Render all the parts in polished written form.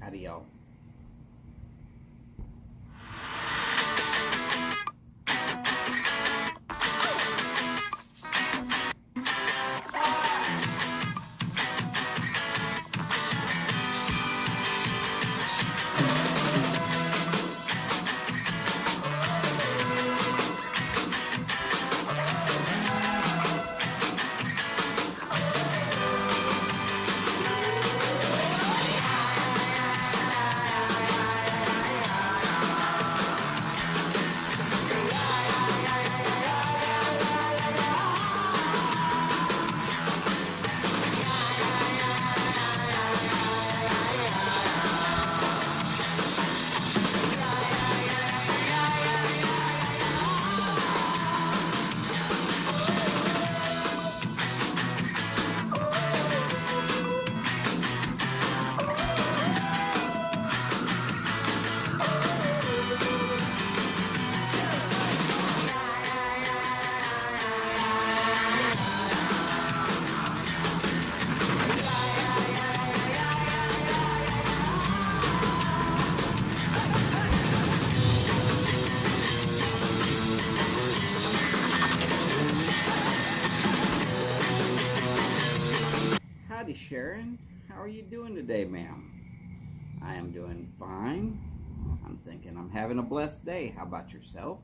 Howdy, y'all. Howdy, Sharon. How are you doing today, ma'am? I am doing fine. I'm thinking I'm having a blessed day. How about yourself?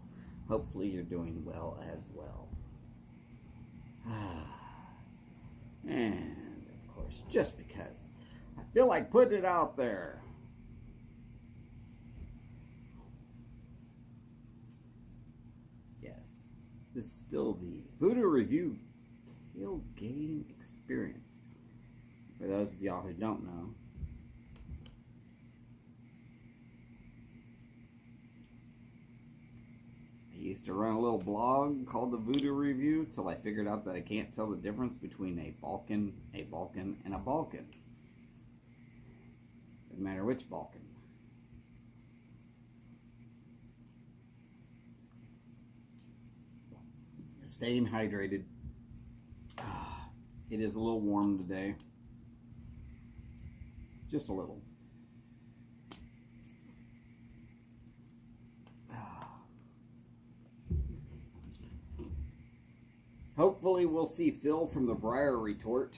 Hopefully you're doing well as well. And, of course, just because I feel like putting it out there. Yes, this is still the Voodoo Review tailgating experience. For those of y'all who don't know, I used to run a little blog called the Voodoo Review till I figured out that I can't tell the difference between a Balkan, and a Balkan. Doesn't matter which Balkan. Staying hydrated. It is a little warm today. Just a little. Hopefully we'll see Phil from the Briar Retort.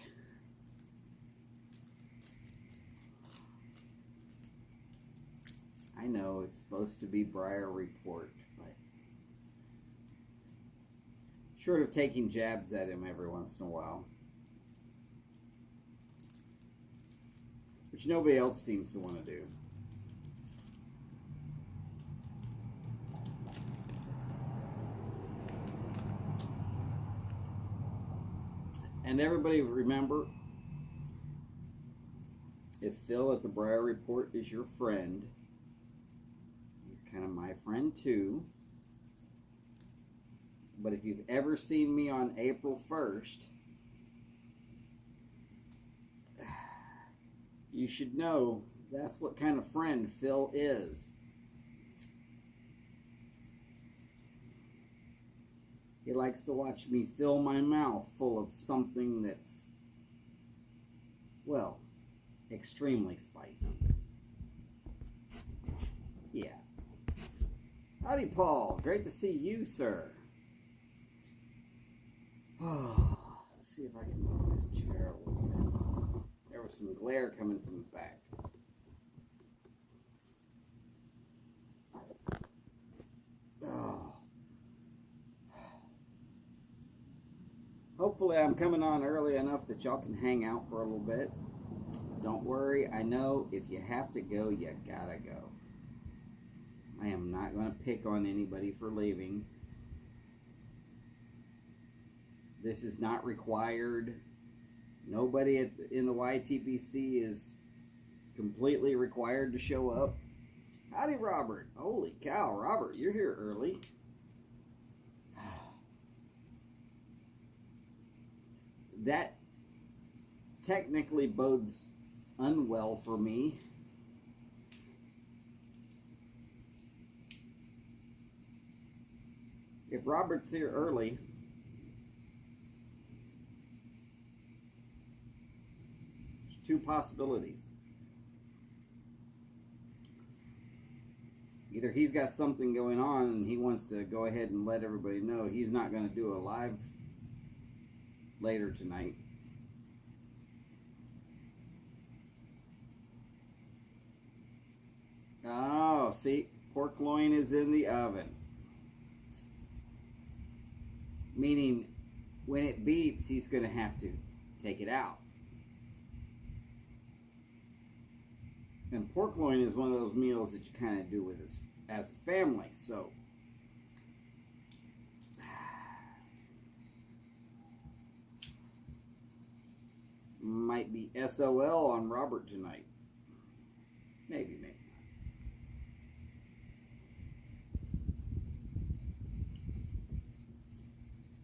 I know it's supposed to be Briar Report, but short of taking jabs at him every once in a while, which nobody else seems to want to do. And everybody remember, if Phil at the Briar Report is your friend, he's kind of my friend too. But if you've ever seen me on April 1st, you should know that's what kind of friend Phil is. He likes to watch me fill my mouth full of something that's, well, extremely spicy. Yeah. Howdy, Paul. Great to see you, sir. Oh, let's see if I can move this chair a little bit. There was some glare coming from the back. Oh. Hopefully I'm coming on early enough that y'all can hang out for a little bit. Don't worry, I know if you have to go, you gotta go. I am not going to pick on anybody for leaving. This is not required. Nobody in the YTPC is completely required to show up. Howdy, Robert. Holy cow, Robert, you're here early. That technically bodes unwell for me. If Robert's here early, there's two possibilities. Either he's got something going on and he wants to go ahead and let everybody know he's not going to do a live later tonight. Oh, see, pork loin is in the oven. Meaning, when it beeps, he's going to have to take it out. And pork loin is one of those meals that you kind of do with us as a family, so. Might be SOL on Robert tonight. Maybe.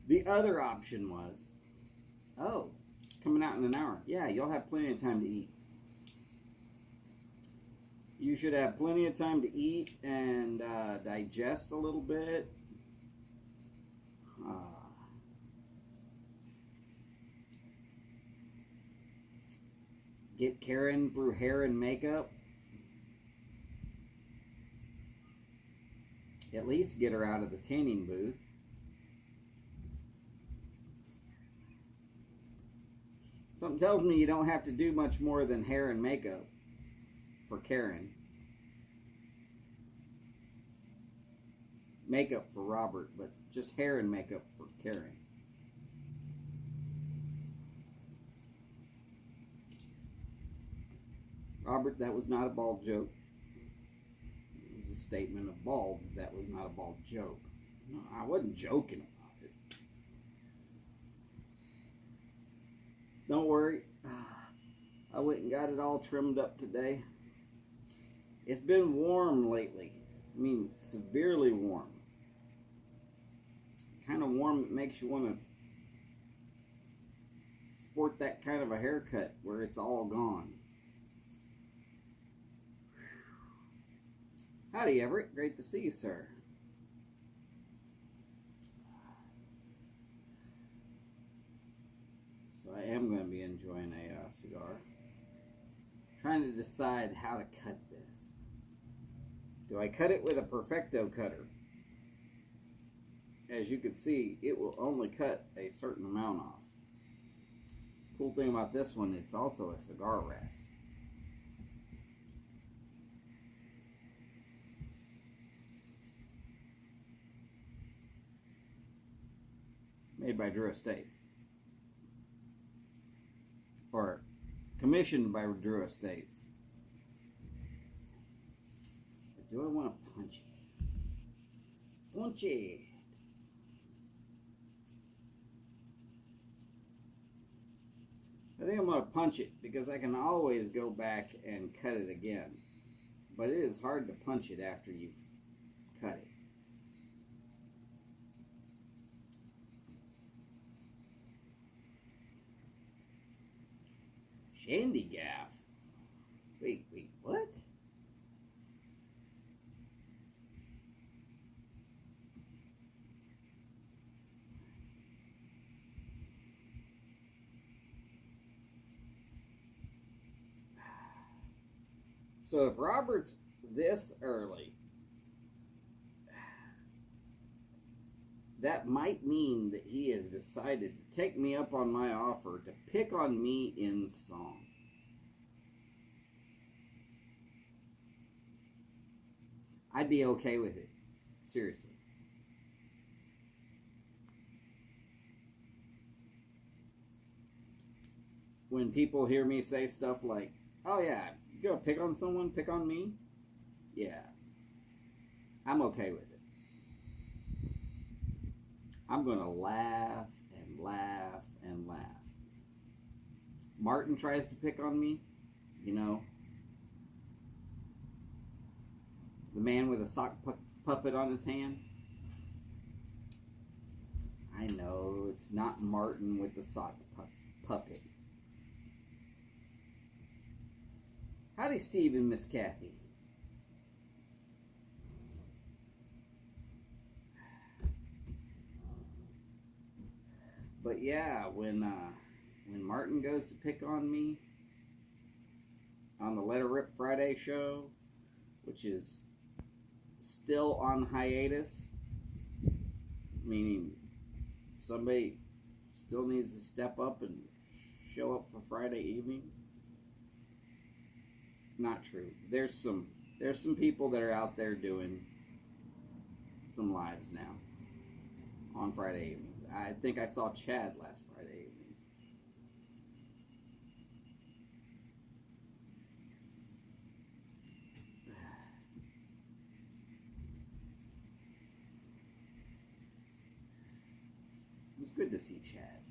The other option was, oh, coming out in an hour. Yeah, you'll have plenty of time to eat. You should have plenty of time to eat and digest a little bit. Get Karen through hair and makeup. At least get her out of the tanning booth. Something tells me you don't have to do much more than hair and makeup for Karen. Makeup for Robert, but just hair and makeup for Karen. Robert, that was not a bald joke. It was a statement of bald. That was not a bald joke. No, I wasn't joking about it. Don't worry. I went and got it all trimmed up today. It's been warm lately. I mean, severely warm. Kind of warm that makes you want to sport that kind of a haircut where it's all gone. Howdy, Everett. Great to see you, sir. So I am going to be enjoying a cigar. Trying to decide how to cut this. Do I cut it with a Perfecto cutter? As you can see, it will only cut a certain amount off. Cool thing about this one, it's also a cigar rest. Made by Drew Estates. Or commissioned by Drew Estates. But do I want to punch it? Punch it! I think I'm going to punch it because I can always go back and cut it again. But it is hard to punch it after you've cut it. Shandy gaff. Wait, what? So if Robert's this early, that might mean that he has decided to take me up on my offer to pick on me in song. I'd be okay with it. Seriously. When people hear me say stuff like, oh yeah, you gonna pick on someone, pick on me? Yeah. I'm okay with it. I'm gonna laugh and laugh and laugh. Martin tries to pick on me, you know. The man with a sock puppet on his hand. I know, it's not Martin with the sock puppet. Howdy, Steve and Miss Kathy. But yeah, when Martin goes to pick on me on the Let Her Rip Friday show, which is still on hiatus, meaning somebody still needs to step up and show up for Friday evenings. Not true. There's some people that are out there doing some lives now on Friday evenings. I think I saw Chad last Friday evening. It was good to see Chad,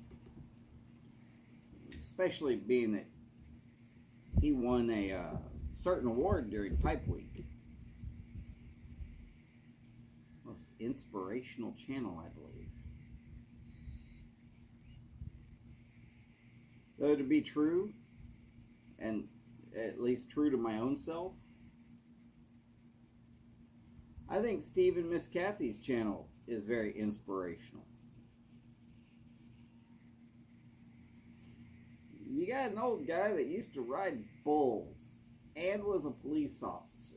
especially being that he won a certain award during Pipe Week. Most inspirational channel, I believe. Though to be true, and at least true to my own self, I think Steve and Miss Kathy's channel is very inspirational. You got an old guy that used to ride bulls and was a police officer.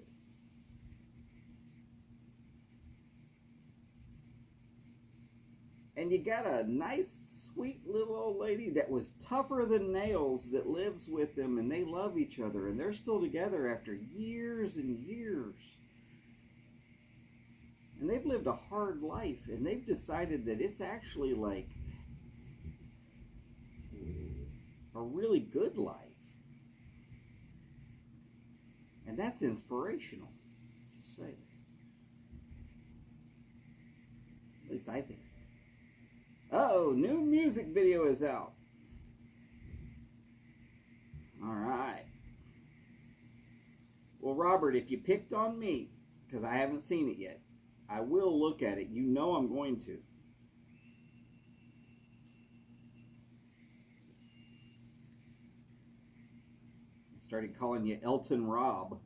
And you got a nice, sweet little old lady that was tougher than nails that lives with them, and they love each other, and they're still together after years and years. And they've lived a hard life, and they've decided that it's actually like a really good life. And that's inspirational. Just say that. At least I think so. Uh-oh, new music video is out. Alright. Well, Robert, if you picked on me, because I haven't seen it yet, I will look at it. You know I'm going to. I started calling you Elton Rob.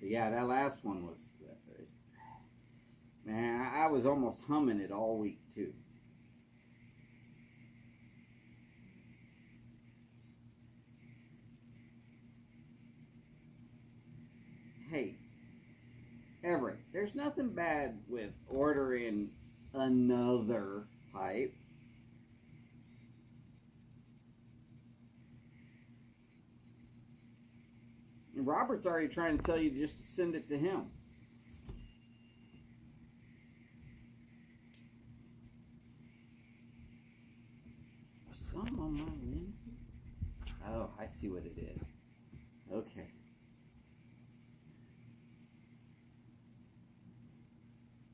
But yeah, that last one was... man, I was almost humming it all week, too. Hey, Everett, there's nothing bad with ordering another pipe. And Robert's already trying to tell you just to send it to him. Some on my lens? Oh, I see what it is. Okay.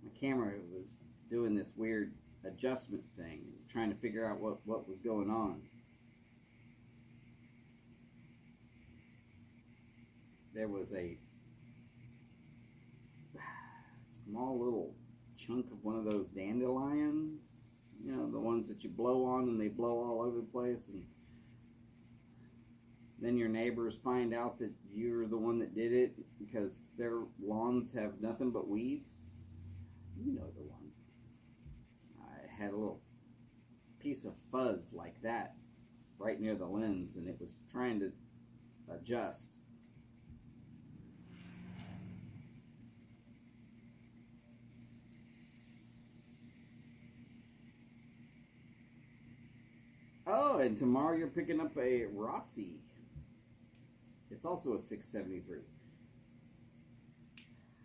My camera was doing this weird adjustment thing, trying to figure out what was going on. There was a small little chunk of one of those dandelions, you know, the ones that you blow on and they blow all over the place, and then your neighbors find out that you're the one that did it because their lawns have nothing but weeds. You know the ones. I had a little piece of fuzz like that right near the lens, and it was trying to adjust. Oh, and tomorrow you're picking up a Rossi. It's also a 673.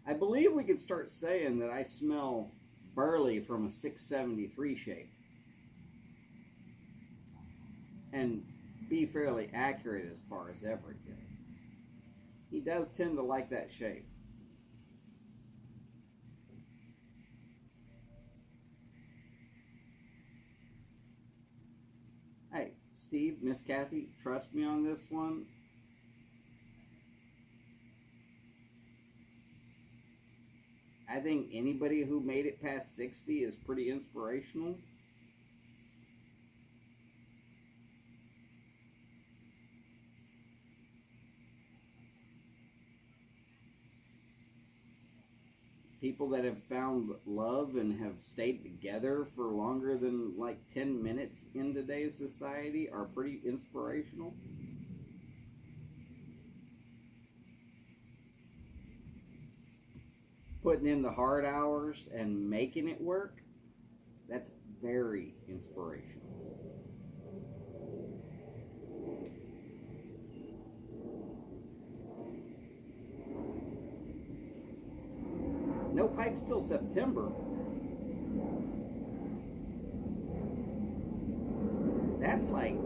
I believe we could start saying that I smell burley from a 673 shape. And be fairly accurate as far as Everett goes. He does tend to like that shape. Hey, Steve, Miss Kathy, trust me on this one. I think anybody who made it past 60 is pretty inspirational. People that have found love and have stayed together for longer than like 10 minutes in today's society are pretty inspirational. putting in the hard hours and making it work, that's very inspirational. No pipes till September. That's like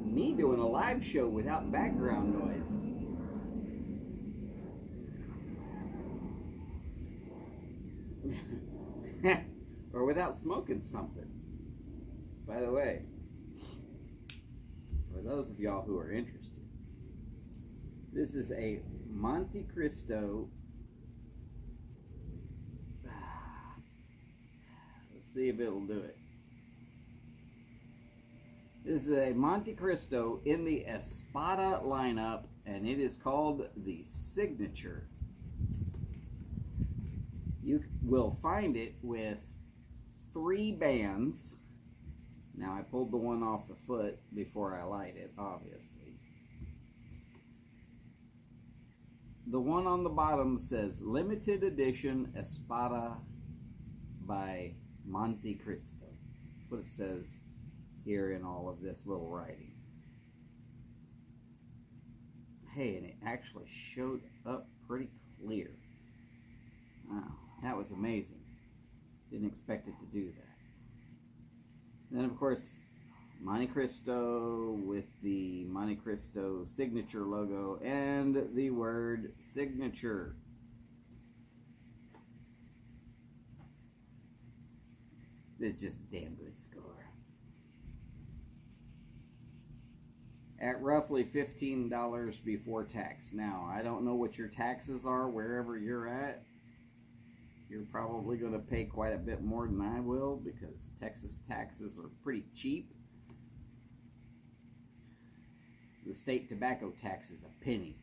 me doing a live show without background noise. Or without smoking something. By the way, for those of y'all who are interested, this is a Monte Cristo. Let's see if it'll do it. This is a Monte Cristo in the Espada lineup, and it is called the Signature. You will find it with 3 bands. Now, I pulled the one off the foot before I light it, obviously. The one on the bottom says Limited Edition Espada by Monte Cristo. That's what it says here in all of this little writing. Hey, and it actually showed up pretty clear. Wow, that was amazing. Didn't expect it to do that. Then, of course, Monte Cristo with the Monte Cristo signature logo and the word signature. It's just a damn good score. At roughly $15 before tax. Now, I don't know what your taxes are wherever you're at. You're probably going to pay quite a bit more than I will because Texas taxes are pretty cheap. The state tobacco tax is a penny.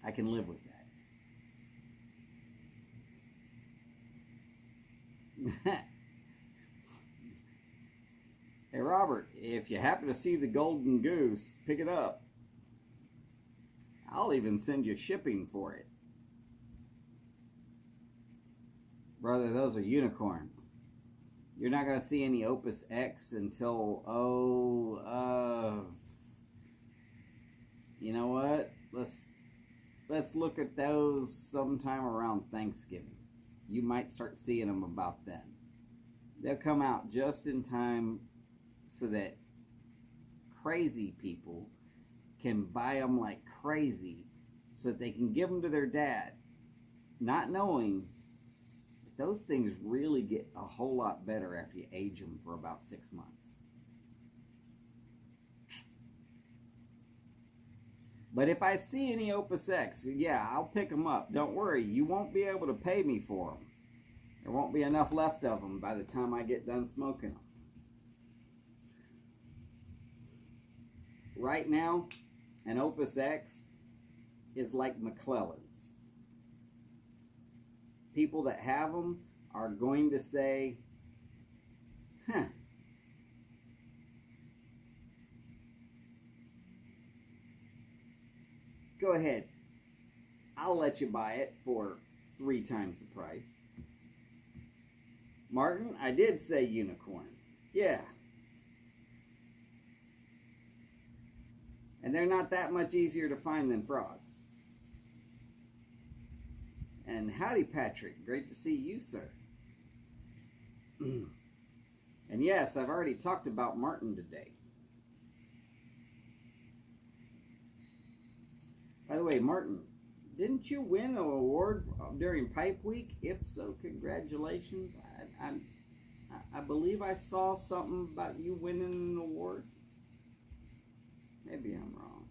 I can live with that. Hey Robert, if you happen to see the golden goose, pick it up. I'll even send you shipping for it. Brother, those are unicorns. You're not going to see any Opus X until, you know what? Let's look at those sometime around Thanksgiving. You might start seeing them about then. They'll come out just in time so that crazy people can buy them like crazy so that they can give them to their dad, not knowing that those things really get a whole lot better after you age them for about 6 months. But if I see any Opus X, yeah, I'll pick them up. Don't worry, you won't be able to pay me for them. There won't be enough left of them by the time I get done smoking them. Right now, an Opus X is like McClellan's. People that have them are going to say, huh. Go ahead. I'll let you buy it for 3 times the price. Martin, I did say unicorn. Yeah. And they're not that much easier to find than frogs. And howdy, Patrick. Great to see you, sir. And yes, I've already talked about Martin today. By the way, Martin, didn't you win an award during Pipe Week? If so, congratulations. I believe I saw something about you winning an award. Maybe I'm wrong.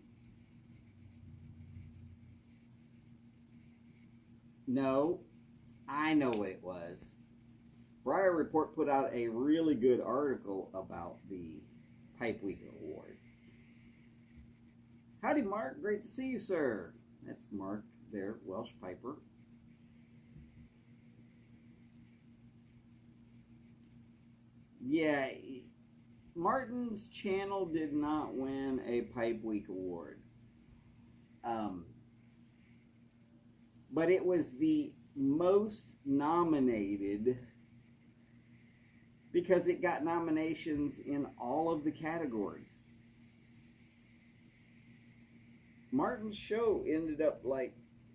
No, I know what it was. Briar Report put out a really good article about the Pipe Week Awards. Howdy, Mark. Great to see you, sir. That's Mark there, Welsh Piper. Yeah, Martin's channel did not win a Pipe Week award. but it was the most nominated because it got nominations in all of the categories. Martin's show ended up like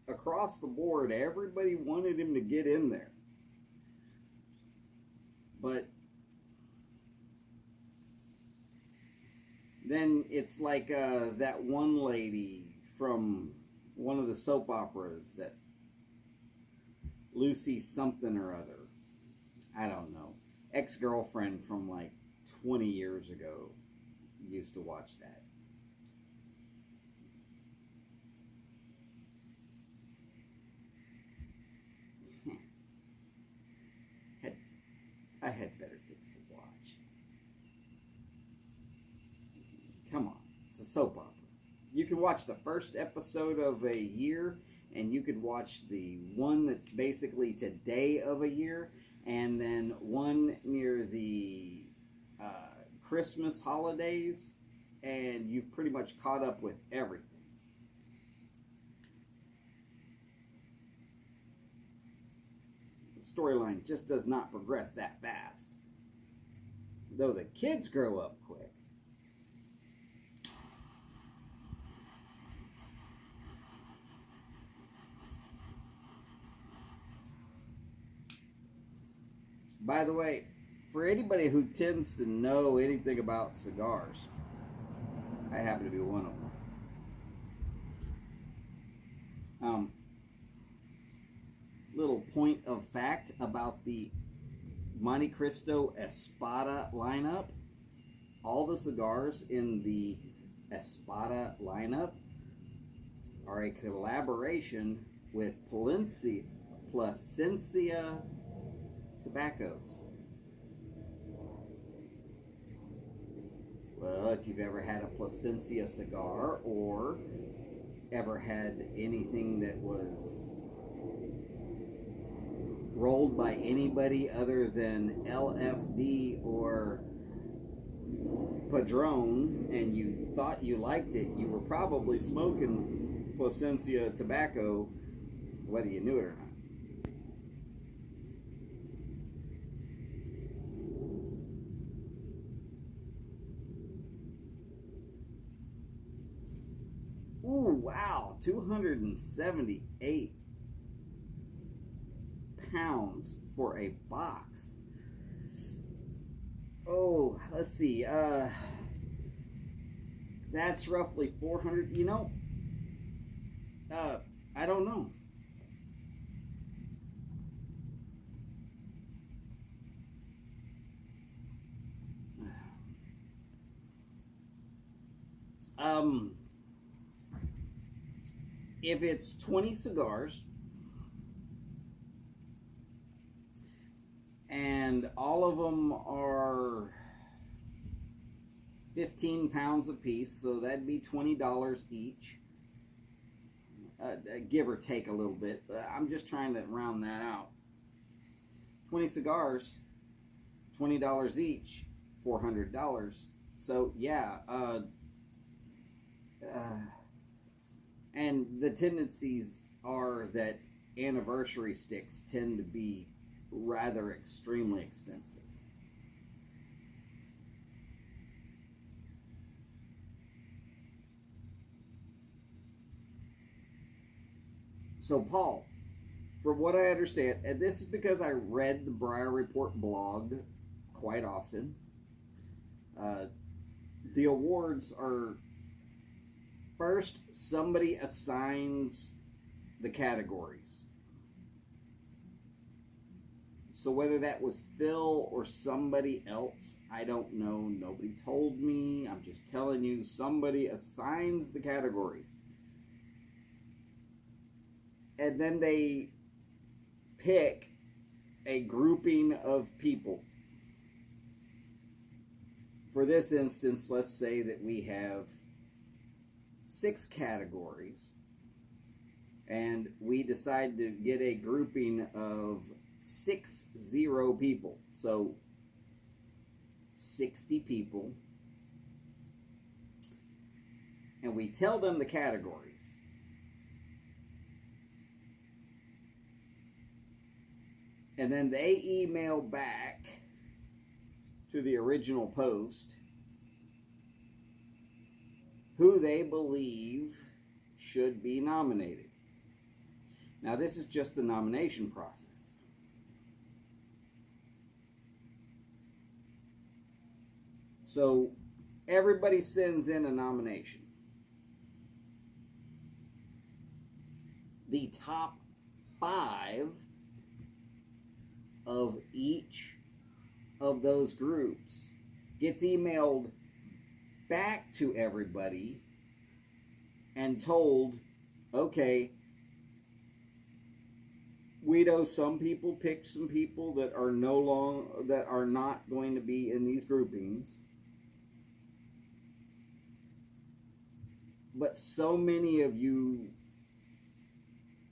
across the board, everybody wanted him to get in there. But then it's like that one lady from one of the soap operas, that Lucy something or other. I don't know. Ex-girlfriend from like 20 years ago used to watch that. I had better things to watch. Come on, it's a soap opera. You can watch the first episode of a year, and you could watch the one that's basically today of a year, and then one near the Christmas holidays, and you've pretty much caught up with everything. Storyline just does not progress that fast, though the kids grow up quick. By the way, for anybody who tends to know anything about cigars, I happen to be one of them. Little point of fact about the Monte Cristo Espada lineup. All the cigars in the Espada lineup are a collaboration with Plasencia Tobaccos. Well, if you've ever had a Plasencia cigar or ever had anything that was rolled by anybody other than LFD or Padron, and you thought you liked it, you were probably smoking Plasencia tobacco, whether you knew it or not. Ooh, wow, 278 pounds for a box. Oh, let's see. That's roughly 400. You know, I don't know. If it's 20 cigars and all of them are 15 pounds a piece, so that'd be $20 each, give or take a little bit. I'm just trying to round that out. 20 cigars, $20 each, $400. So yeah, and the tendencies are that anniversary sticks tend to be rather extremely expensive. So Paul, from what I understand, and this is because I read the Briar Report blog quite often, the awards are first somebody assigns the categories. So whether that was Phil or somebody else, I don't know. Nobody told me. I'm just telling you, somebody assigns the categories. And then they pick a grouping of people. For this instance, let's say that we have 6 categories, and we decide to get a grouping of 60 people. So 60 people, and we tell them the categories. And then they email back to the original post who they believe should be nominated. Now, this is just the nomination process. So, everybody sends in a nomination. The top 5 of each of those groups gets emailed back to everybody and told, okay, we know some people picked some people that are not going to be in these groupings, but so many of you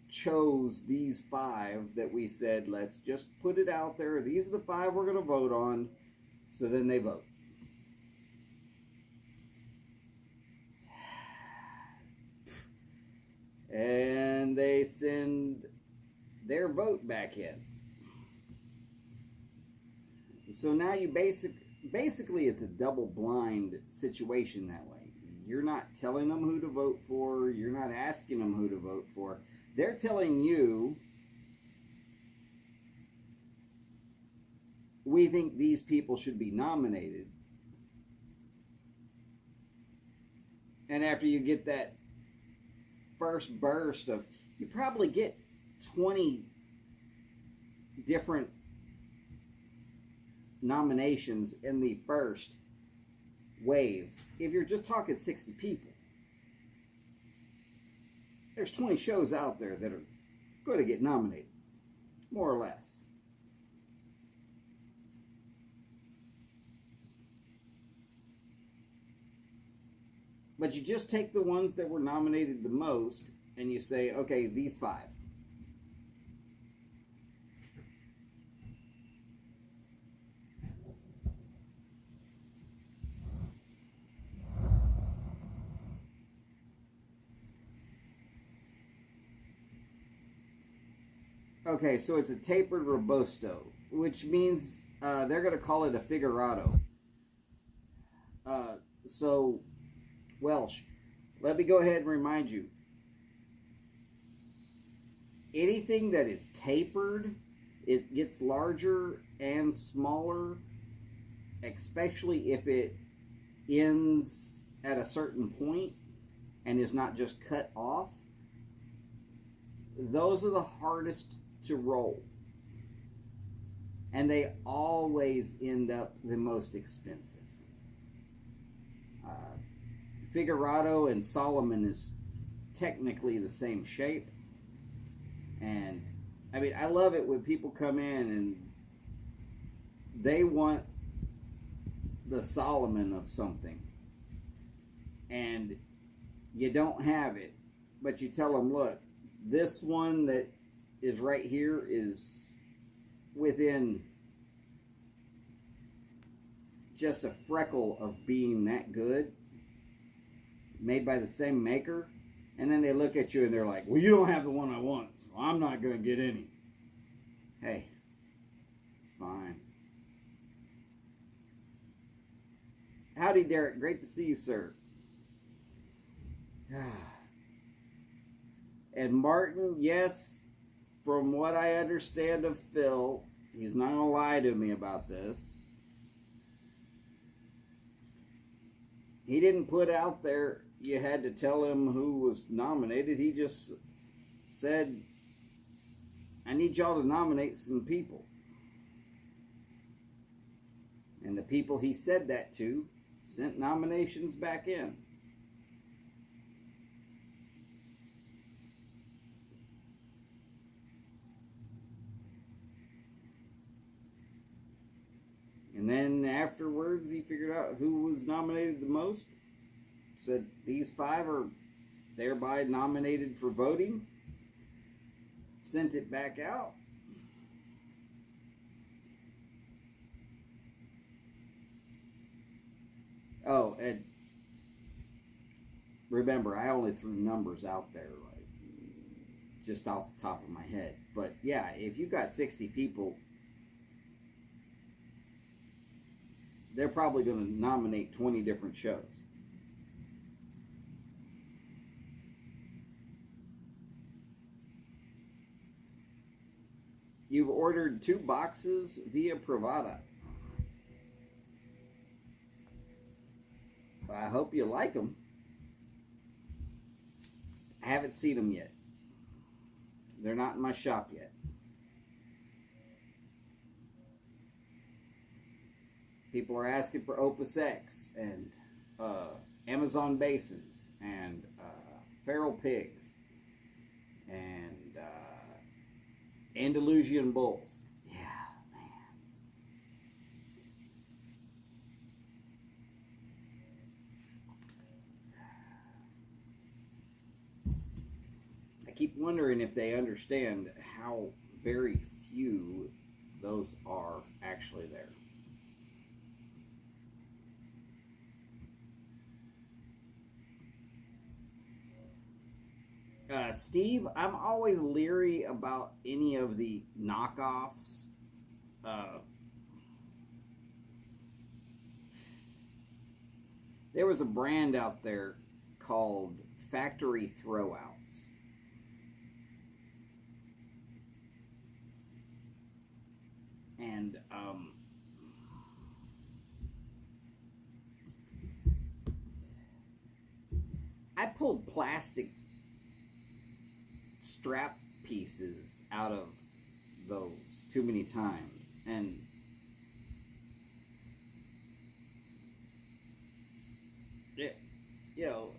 chose these 5 that we said, let's just put it out there. These are the 5 we're going to vote on. So then they vote. And they send their vote back in. So now you basically it's a double blind situation that way. You're not telling them who to vote for. You're not asking them who to vote for. They're telling you, we think these people should be nominated. And after you get that first burst of, you probably get 20 different nominations in the first wave. If you're just talking 60 people, there's 20 shows out there that are going to get nominated, more or less. But you just take the ones that were nominated the most and you say, okay, these 5. Okay, so it's a tapered robusto, which means they're going to call it a figurato. So, Welsh, let me go ahead and remind you. Anything that is tapered, it gets larger and smaller, especially if it ends at a certain point and is not just cut off. Those are the hardest to roll, and they always end up the most expensive. Figurato and Solomon is technically the same shape, and I mean, I love it when people come in and they want the Solomon of something and you don't have it, but you tell them, look, this one that is right here is within just a freckle of being that good, made by the same maker. And then they look at you and they're like, well, you don't have the one I want, so I'm not going to get any. Hey, it's fine. Howdy, Derek. Great to see you, sir. And Martin, yes, from what I understand of Phil, he's not going to lie to me about this. He didn't put out there you had to tell him who was nominated. He just said, I need y'all to nominate some people. And the people he said that to sent nominations back in. And then afterwards, he figured out who was nominated the most. Said these 5 are thereby nominated for voting. Sent it back out. Oh, and remember, I only threw numbers out there, like just off the top of my head. But yeah, if you've got 60 people, they're probably going to nominate 20 different shows. You've ordered 2 boxes via Pravada. I hope you like them. I haven't seen them yet. They're not in my shop yet. People are asking for Opus X and Amazon Basins and Feral Pigs and Andalusian Bulls. Yeah, man. I keep wondering if they understand how very few those are actually there. Steve, I'm always leery about any of the knockoffs. There was a brand out there called Factory Throwouts. And I pulled plastic strap pieces out of those too many times, and you know,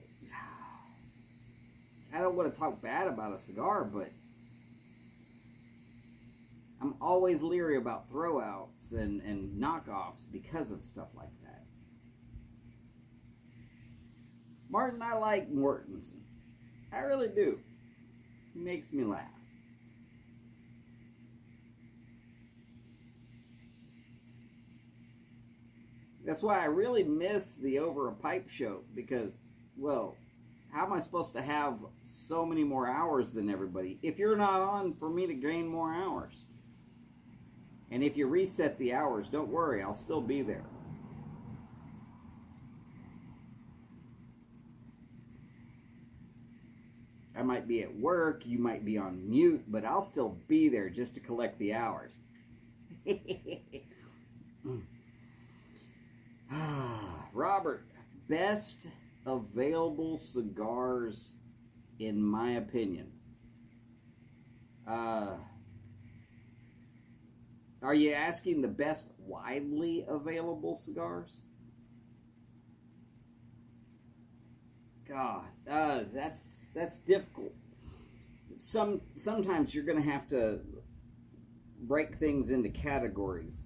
I don't want to talk bad about a cigar, but I'm always leery about throwouts and knockoffs because of stuff like that. Martin, I like Mortensen. I really do. He makes me laugh. That's why I really miss the Over a Pipe show, because, well, how am I supposed to have so many more hours than everybody if you're not on for me to gain more hours? And if you reset the hours, don't worry, I'll still be there. I might be at work, you might be on mute, but I'll still be there just to collect the hours. Robert, best available cigars in my opinion. Are you asking the best widely available cigars? God, that's difficult. Sometimes you're going to have to break things into categories.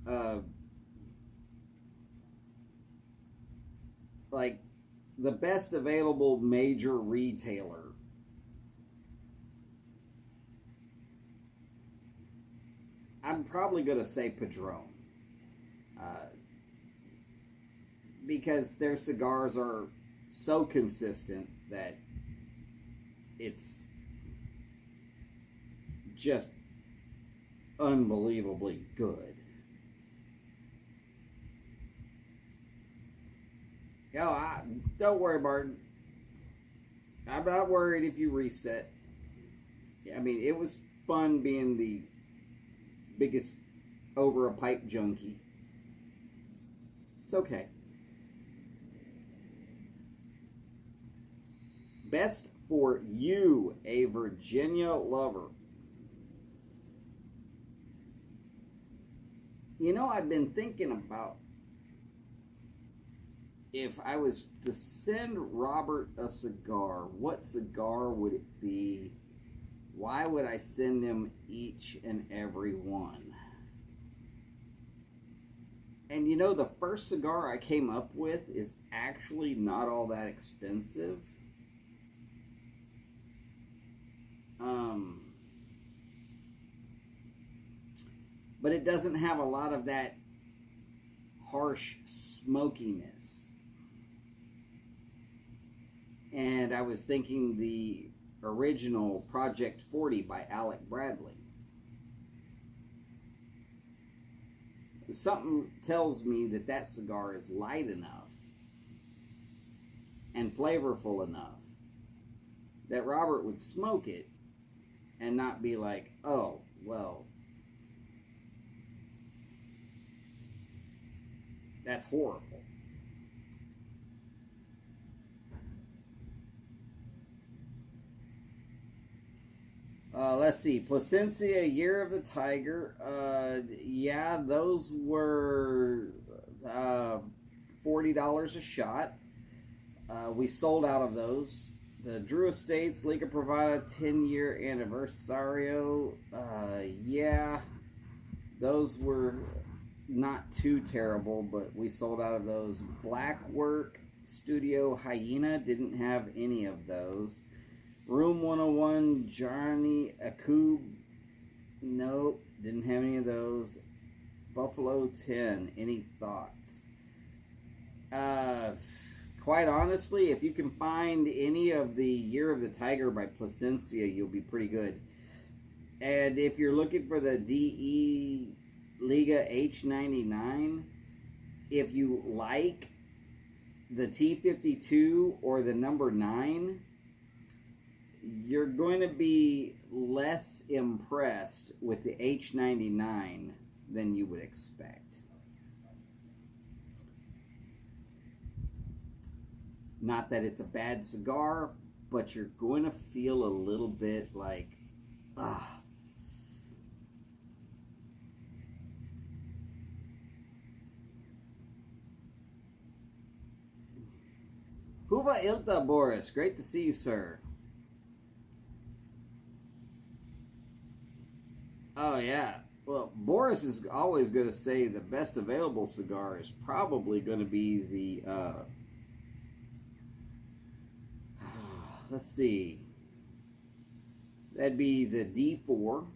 Like the best available major retailer. I'm probably going to say Padron. Because their cigars are so consistent that it's just unbelievably good. Don't worry, Martin. I'm not worried if you reset. I mean, it was fun being the biggest over a pipe junkie. It's okay. Best for you, a Virginia lover. You know, I've been thinking about if I was to send Robert a cigar, what cigar would it be? Why would I send him each and every one? And you know, the first cigar I came up with is actually not all that expensive. But it doesn't have a lot of that harsh smokiness. And I was thinking the original Project 40 by Alec Bradley. Something tells me that that cigar is light enough and flavorful enough that Robert would smoke it and not be like, oh, well, that's horrible. Let's see, Plasencia, Year of the Tiger. Yeah, those were $40 a shot. We sold out of those. The Drew Estates, Liga Privada 10-year anniversario. Yeah, those were not too terrible, but we sold out of those. Blackwork Studio Hyena, didn't have any of those. Room 101, Johnny Akub, nope, didn't have any of those. Buffalo 10, any thoughts? Quite honestly, if you can find any of the Year of the Tiger by Plasencia, you'll be pretty good. And if you're looking for the DE Liga H99, if you like the T52 or the number 9, you're going to be less impressed with the H99 than you would expect. Not that it's a bad cigar, but you're going to feel a little bit like, Huva Ilta, Boris. Great to see you, sir. Oh, yeah. Well, Boris is always going to say the best available cigar is probably going to be the, let's see. That'd be the D4,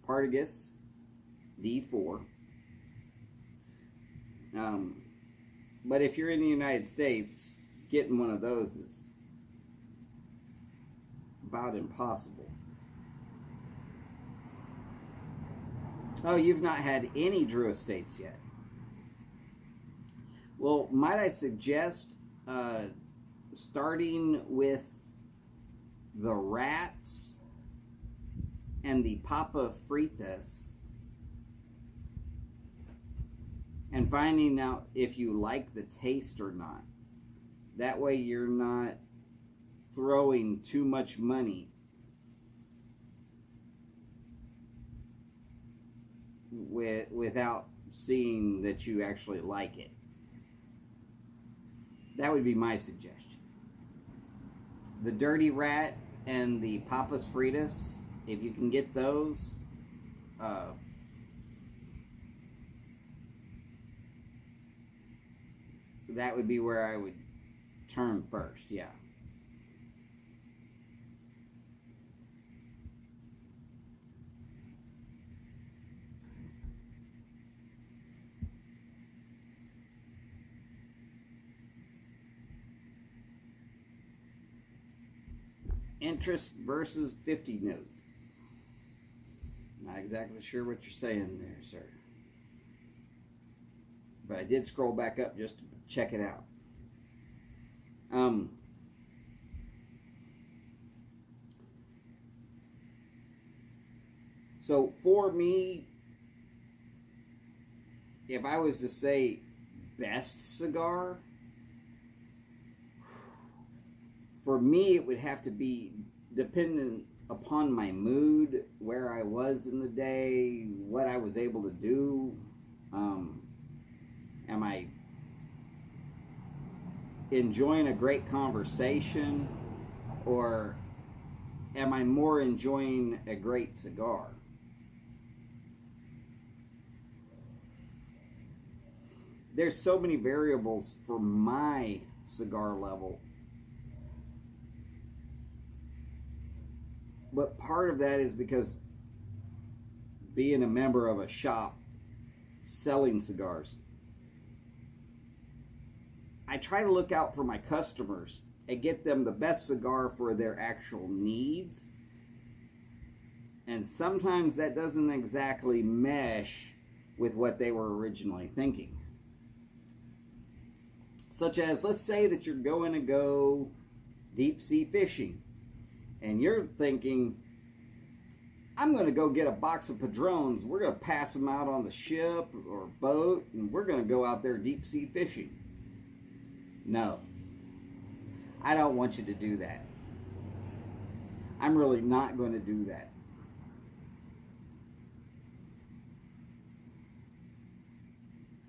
Partagas D4. But if you're in the United States, getting one of those is about impossible. Oh, you've not had any Drew Estates yet. Well, might I suggest starting with the Rats and the Papa Fritas and finding out if you like the taste or not. That way you're not throwing too much money without seeing that you actually like it. That would be my suggestion. The Dirty Rat and the Papas Fritas, if you can get those, that would be where I would turn first, yeah. Interest versus 50 note. Not exactly sure what you're saying there, sir. But I did scroll back up just to check it out. So for me, if I was to say best cigar, for me it would have to be dependent upon my mood, where I was in the day, what I was able to do. Am I enjoying a great conversation, or am I more enjoying a great cigar? There's so many variables for my cigar level. But part of that is because being a member of a shop selling cigars, I try to look out for my customers and get them the best cigar for their actual needs. And sometimes that doesn't exactly mesh with what they were originally thinking. Such as, let's say that you're going to go deep sea fishing, and you're thinking, I'm going to go get a box of Padrones. We're going to pass them out on the ship or boat, and we're going to go out there deep sea fishing. No, I don't want you to do that. I'm really not going to do that.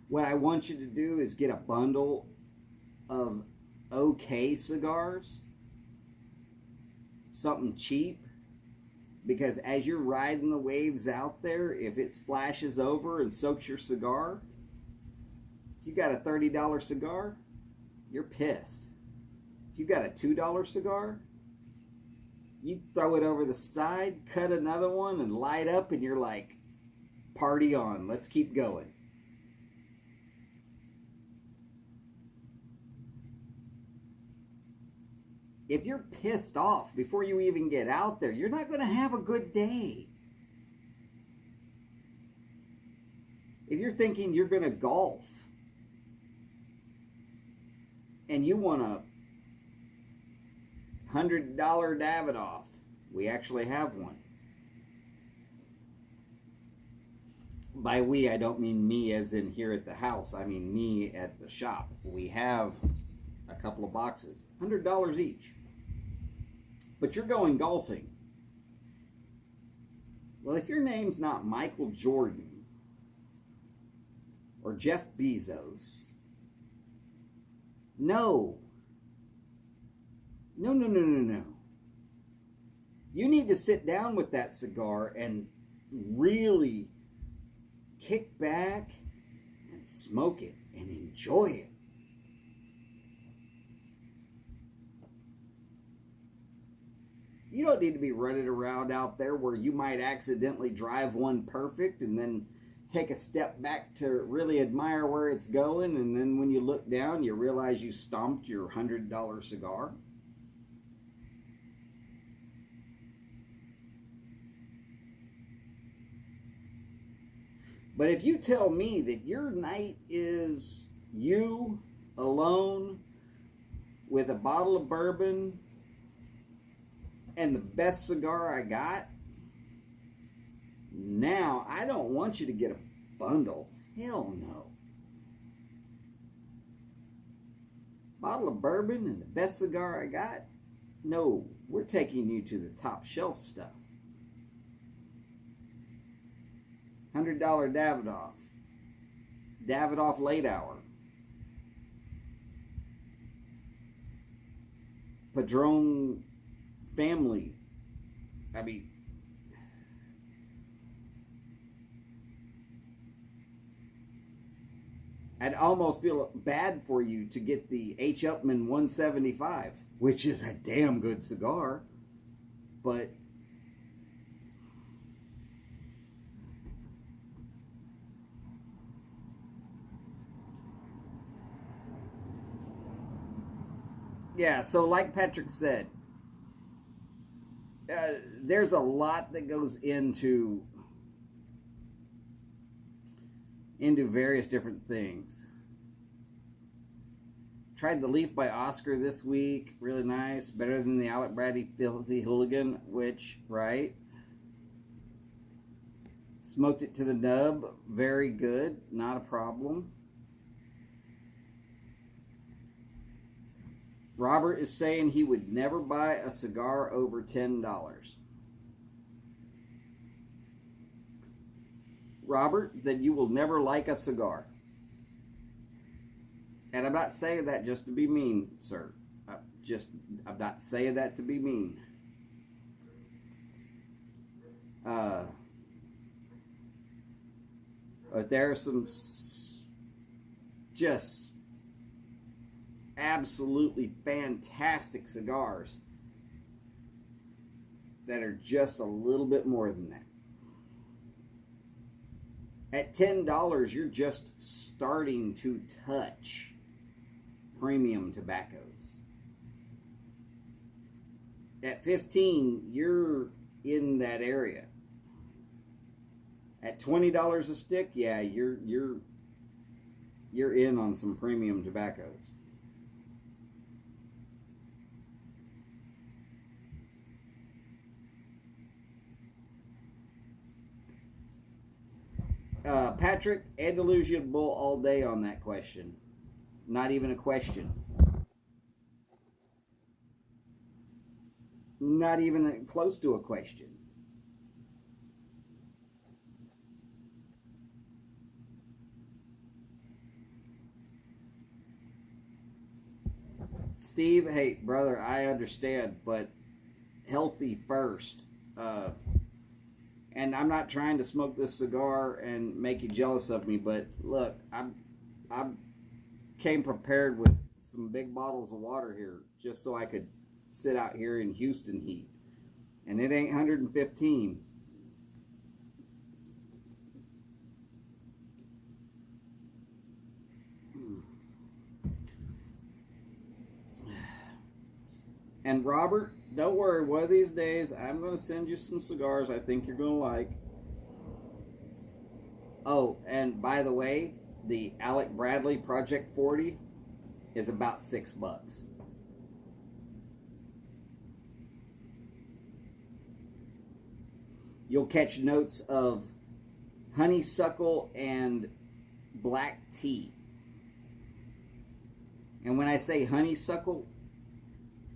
What I want you to do is get a bundle of okay cigars, something cheap, because as you're riding the waves out there, if it splashes over and soaks your cigar, if you got a $30 cigar, you're pissed. If you got a $2 cigar, you throw it over the side, cut another one, and light up, and you're like, party on, let's keep going. If you're pissed off before you even get out there, you're not going to have a good day. If you're thinking you're going to golf and you want a $100 Davidoff, we actually have one. By we, I don't mean me as in here at the house. I mean me at the shop. We have a couple of boxes, $100 each. But you're going golfing. Well, if your name's not Michael Jordan or Jeff Bezos, no. You need to sit down with that cigar and really kick back and smoke it and enjoy it. You don't need to be running around out there where you might accidentally drive one perfect and then take a step back to really admire where it's going, and then when you look down, you realize you stomped your $100 cigar. But if you tell me that your night is you alone with a bottle of bourbon and the best cigar I got, now I don't want you to get a bundle. Hell no. Bottle of bourbon and the best cigar I got? No, we're taking you to the top shelf stuff. $100 Davidoff. Davidoff Late Hour. Padron Family. I mean, I'd almost feel bad for you to get the H. Upmann 175, which is a damn good cigar, but yeah, so like Patrick said, there's a lot that goes into various different things. Tried the Leaf by Oscar this week. Really nice. Better than the Alec Bradley Filthy Hooligan, which, right? Smoked it to the nub. Very good. Not a problem. Robert is saying he would never buy a cigar over $10. Robert, then you will never like a cigar. And I'm not saying that just to be mean, sir. I'm not saying that to be mean. But there are some just absolutely fantastic cigars that are just a little bit more than that. At $10, you're just starting to touch premium tobaccos. At 15, you're in that area. At $20 a stick, yeah, you're in on some premium tobaccos. Patrick, Andalusian Bull all day on that question. Not even a question. Not even close to a question. Steve, hey, brother, I understand, but healthy first. And I'm not trying to smoke this cigar and make you jealous of me, but look, I came prepared with some big bottles of water here just so I could sit out here in Houston heat, and it ain't 115. And Robert, don't worry, one of these days I'm going to send you some cigars I think you're going to like. Oh, and by the way, the Alec Bradley Project 40 is about $6. You'll catch notes of honeysuckle and black tea. And when I say honeysuckle,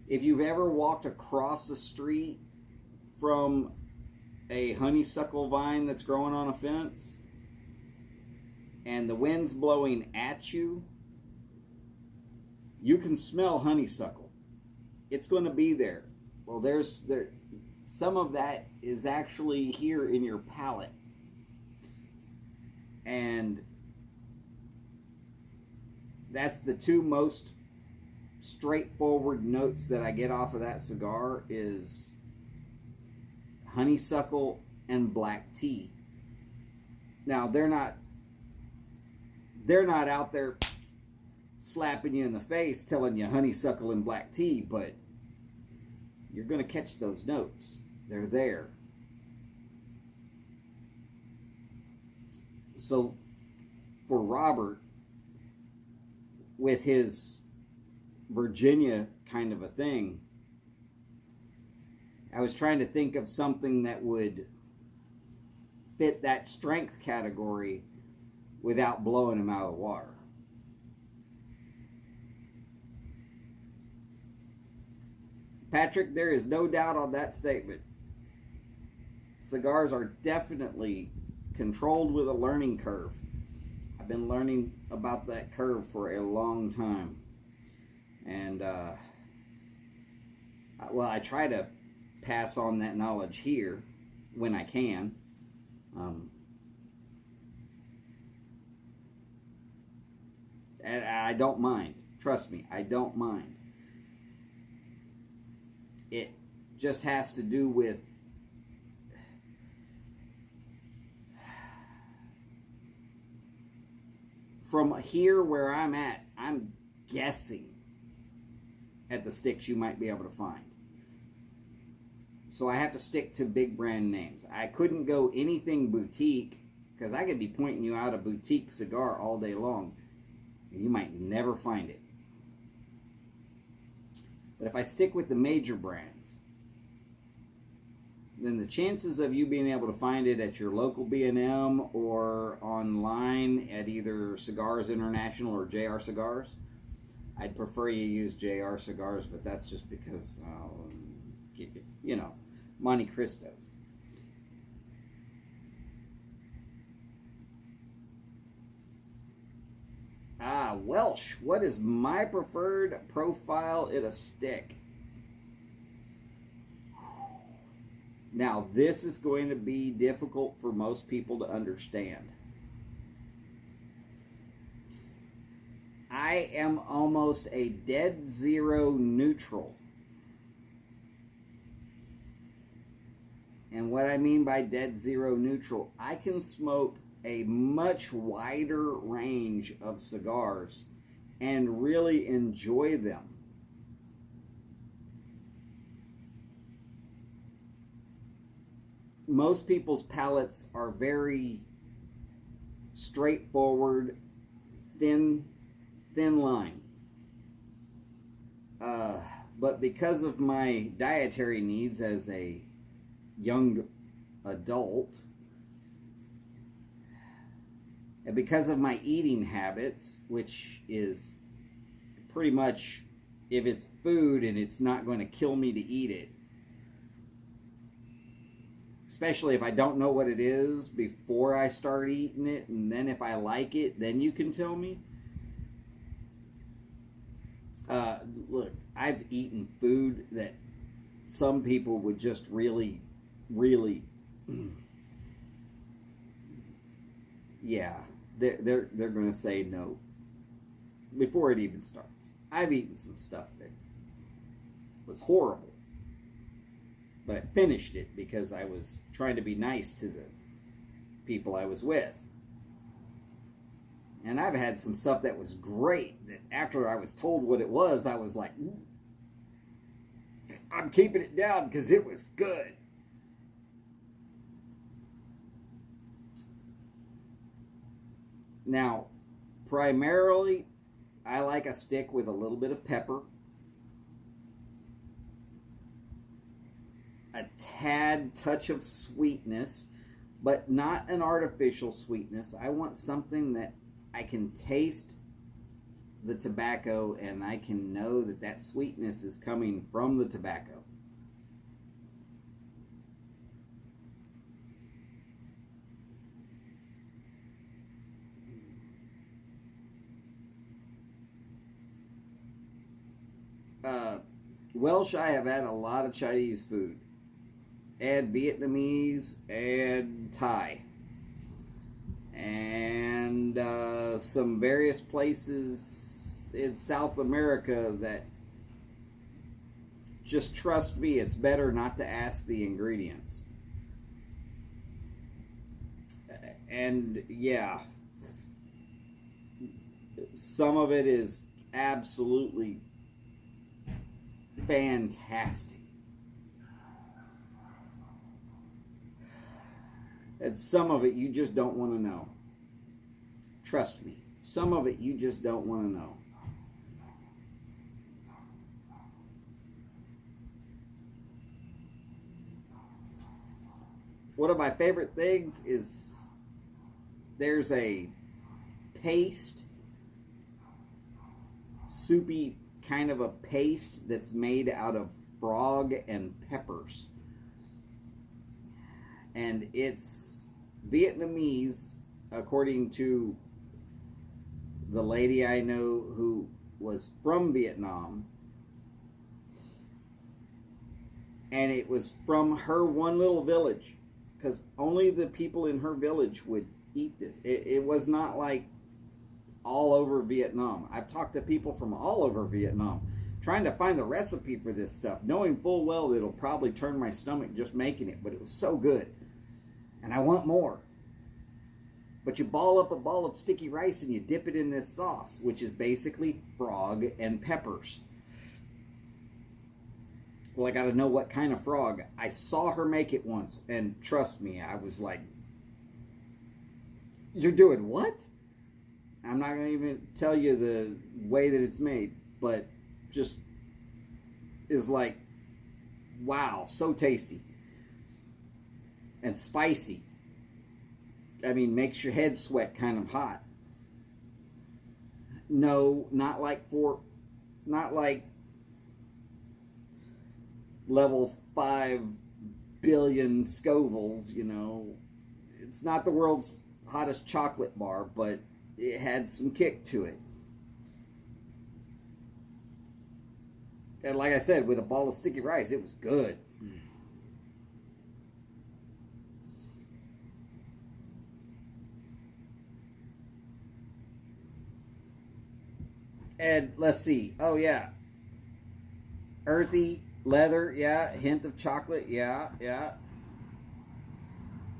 if you've ever walked across the street from a honeysuckle vine that's growing on a fence and the wind's blowing at you, you can smell honeysuckle. It's going to be there. Well, some of that is actually here in your palate. And that's the two most straightforward notes that I get off of that cigar is honeysuckle and black tea. Now they're not out there slapping you in the face telling you honeysuckle and black tea, but you're going to catch those notes. They're there. So for Robert, with his Virginia kind of a thing, I was trying to think of something that would fit that strength category without blowing him out of the water. Patrick, there is no doubt on that statement. Cigars are definitely controlled with a learning curve. I've been learning about that curve for a long time. And, well, I try to pass on that knowledge here when I can. And I don't mind. Trust me, I don't mind. It just has to do with from here where I'm at, I'm guessing at the sticks you might be able to find. So I have to stick to big brand names. I couldn't go anything boutique because I could be pointing you out a boutique cigar all day long and you might never find it. But if I stick with the major brands, then the chances of you being able to find it at your local B&M or online at either Cigars International or JR Cigars, I'd prefer you use JR Cigars, but that's just because, you know, Monte Cristos. Welsh, what is my preferred profile in a stick? Now, this is going to be difficult for most people to understand. I am almost a dead zero neutral. And what I mean by dead zero neutral, I can smoke a much wider range of cigars and really enjoy them. most people's palates are very straightforward, thin line. But because of my dietary needs as a young adult, and because of my eating habits, which is pretty much, if it's food and it's not going to kill me to eat it, especially if I don't know what it is before I start eating it, and then if I like it, then you can tell me. Look, I've eaten food that some people would just really, yeah, they're going to say no before it even starts. I've eaten some stuff that was horrible, but I finished it because I was trying to be nice to the people I was with. And I've had some stuff that was great that after I was told what it was, I was like, I'm keeping it down because it was good. Now, primarily, I like a stick with a little bit of pepper, a tad touch of sweetness, but not an artificial sweetness. I want something that I can taste the tobacco and I can know that that sweetness is coming from the tobacco. Welsh, I have had a lot of Chinese food, and Vietnamese, and Thai, and some various places in South America that, just trust me, it's better not to ask the ingredients. And yeah, some of it is absolutely fantastic. And some of it you just don't want to know. Trust me. Some of it you just don't want to know. One of my favorite things is there's a paste, soupy kind of a paste that's made out of frog and peppers. And it's Vietnamese, according to the lady I know who was from Vietnam. And it was from her one little village, because only the people in her village would eat this. It was not like all over Vietnam. I've talked to people from all over Vietnam trying to find the recipe for this stuff, knowing full well that it'll probably turn my stomach just making it, but it was so good. And I want more. But you ball up a ball of sticky rice and you dip it in this sauce, which is basically frog and peppers. Well, I got to know what kind of frog. I saw her make it once, and trust me, I was like, you're doing what? I'm not going to even tell you the way that it's made, but just is like, wow, so tasty. And spicy. I mean, makes your head sweat kind of hot. No, not like level 5 billion Scovilles, you know. It's not the world's hottest chocolate bar, but it had some kick to it. And like I said, with a ball of sticky rice, it was good. And let's see. Oh, yeah. Earthy, leather, yeah. Hint of chocolate, yeah, yeah.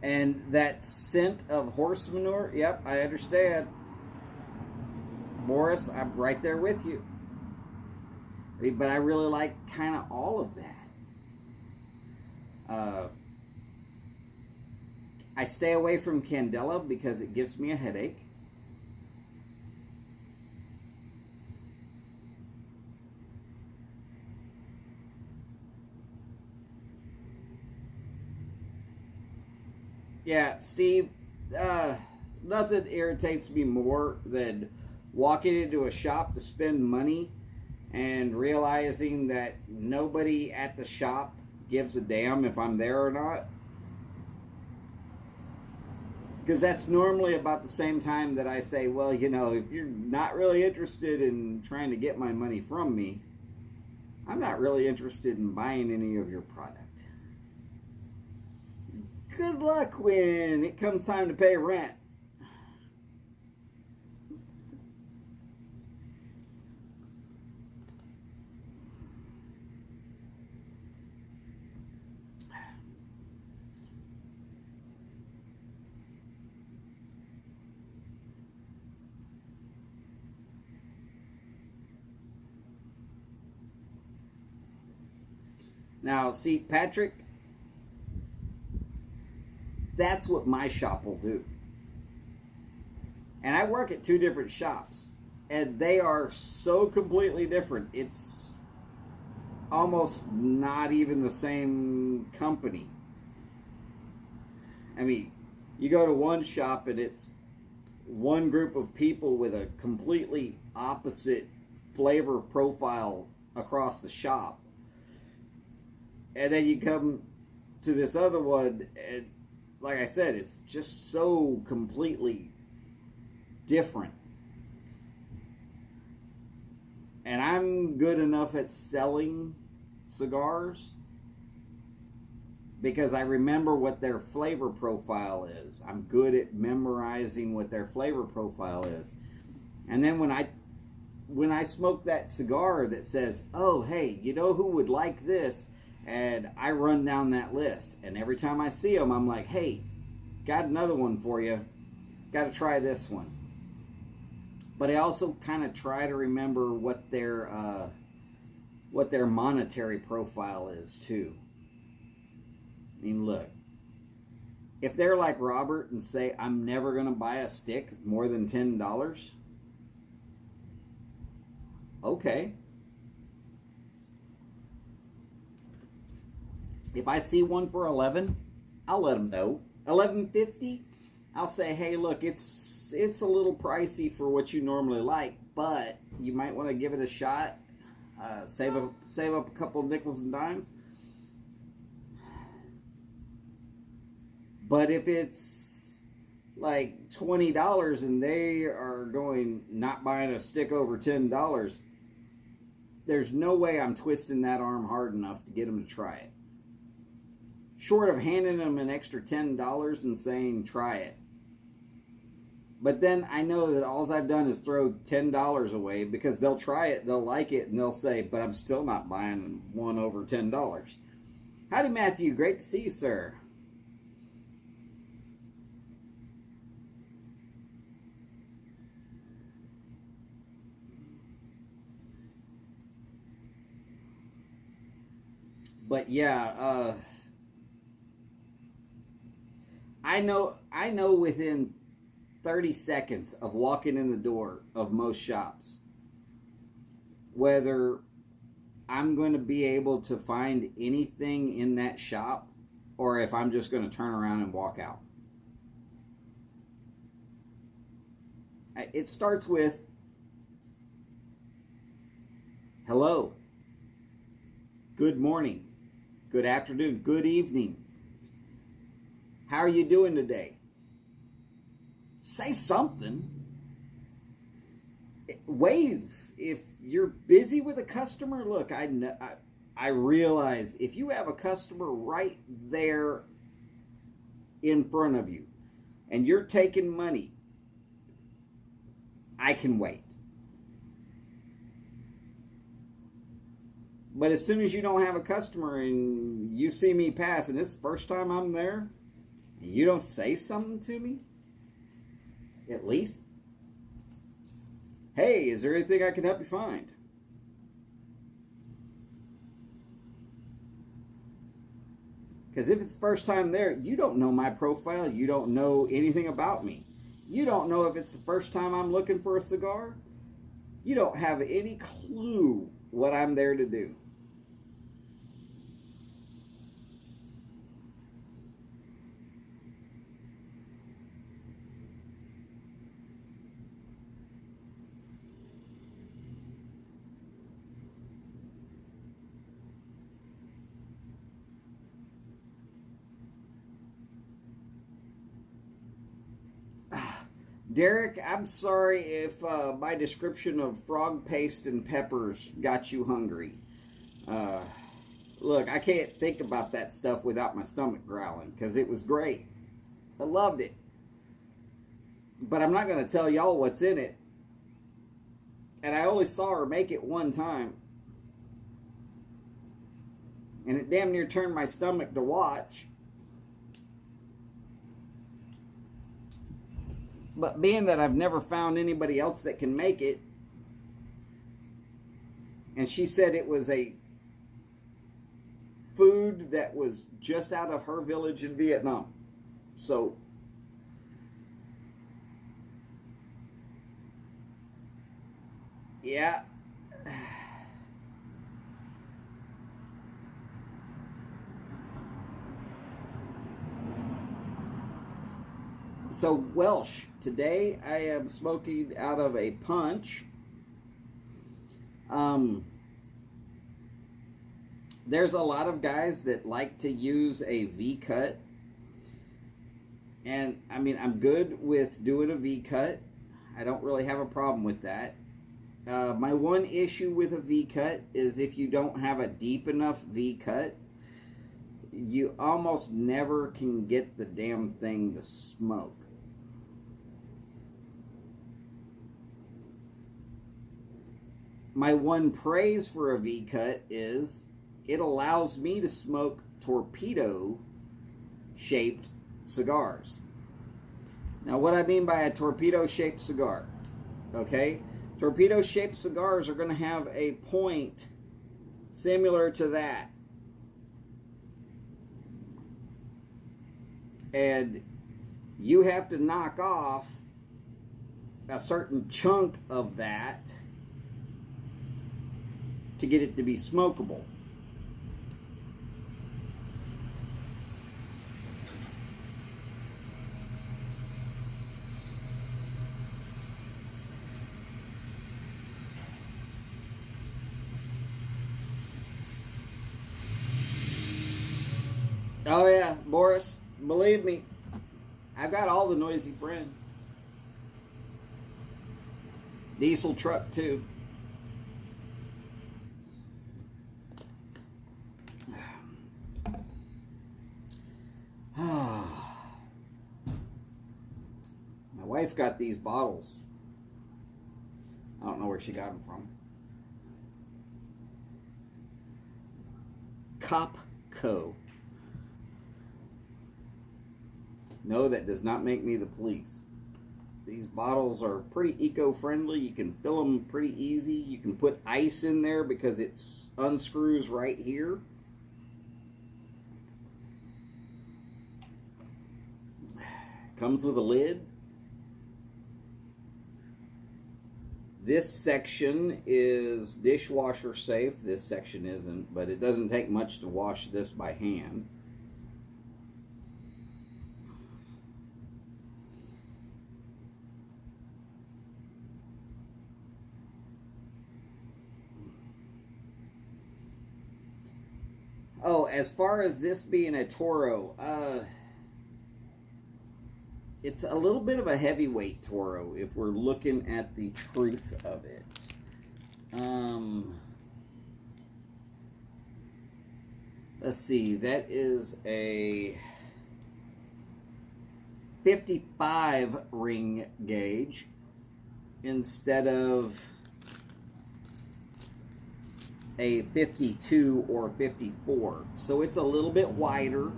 And that scent of horse manure, yep, I understand. Morris, I'm right there with you. But I really like kind of all of that. I stay away from Candela because it gives me a headache. Yeah, Steve, nothing irritates me more than walking into a shop to spend money and realizing that nobody at the shop gives a damn if I'm there or not. Because that's normally about the same time that I say, well, you know, if you're not really interested in trying to get my money from me, I'm not really interested in buying any of your product. Good luck when it comes time to pay rent. Now, see, Patrick, that's what my shop will do. And I work at 2 different shops, and they are so completely different. It's almost not even the same company. I mean, you go to one shop and it's one group of people with a completely opposite flavor profile across the shop. And then you come to this other one, and like I said, it's just so completely different. And I'm good enough at selling cigars because I remember what their flavor profile is. I'm good at memorizing what their flavor profile is. And then when I smoke that cigar that says, oh, hey, you know who would like this? And I run down that list. And every time I see them, I'm like, hey, got another one for you. Got to try this one. But I also kind of try to remember what their monetary profile is too. I mean, look, if they're like Robert and say, I'm never going to buy a stick more than $10, okay. If I see one for 11, I'll let them know. 11.50, I'll say, hey, look, it's a little pricey for what you normally like, but you might want to give it a shot. Save up a couple of nickels and dimes. But if it's like $20 and they are not buying a stick over $10, there's no way I'm twisting that arm hard enough to get them to try it. Short of handing them an extra $10 and saying, try it. But then I know that all I've done is throw $10 away because they'll try it, they'll like it, and they'll say, but I'm still not buying one over $10. Howdy, Matthew. Great to see you, sir. But yeah, I know within 30 seconds of walking in the door of most shops whether I'm going to be able to find anything in that shop or if I'm just going to turn around and walk out. It starts with, hello, good morning, good afternoon, good evening. How are you doing today? Say something. Wave. If you're busy with a customer, look, I realize if you have a customer right there in front of you and you're taking money, I can wait. But as soon as you don't have a customer and you see me pass and it's the first time I'm there, and you don't say something to me, at least, hey, is there anything I can help you find? Because if it's the first time there, you don't know my profile. You don't know anything about me. You don't know if it's the first time I'm looking for a cigar. You don't have any clue what I'm there to do. Derek, I'm sorry if my description of frog paste and peppers got you hungry. Look, I can't think about that stuff without my stomach growling because it was great. I loved it. But I'm not going to tell y'all what's in it. And I only saw her make it one time. And it damn near turned my stomach to watch. But being that I've never found anybody else that can make it, and she said it was a food that was just out of her village in Vietnam. So, yeah. So, Welsh, today I am smoking out of a punch. There's a lot of guys that like to use a V-cut. And, I mean, I'm good with doing a V-cut. I don't really have a problem with that. My one issue with a V-cut is if you don't have a deep enough V-cut, you almost never can get the damn thing to smoke. My one praise for a V-cut is it allows me to smoke torpedo-shaped cigars. Now, what I mean by a torpedo-shaped cigar, okay? Torpedo-shaped cigars are going to have a point similar to that. And you have to knock off a certain chunk of that to get it to be smokable. Oh yeah, Boris, believe me, I've got all the noisy friends. Diesel truck too. My wife got these bottles. I don't know where she got them from. Copco. No, that does not make me the police. These bottles are pretty eco-friendly. You can fill them pretty easy. You can put ice in there because it unscrews right here. Comes with a lid. This section is dishwasher safe. This section isn't, but it doesn't take much to wash this by hand. Oh, as far as this being a Toro, it's a little bit of a heavyweight Toro if we're looking at the truth of it. Let's see, that is a 55 ring gauge instead of a 52 or 54. So it's a little bit wider.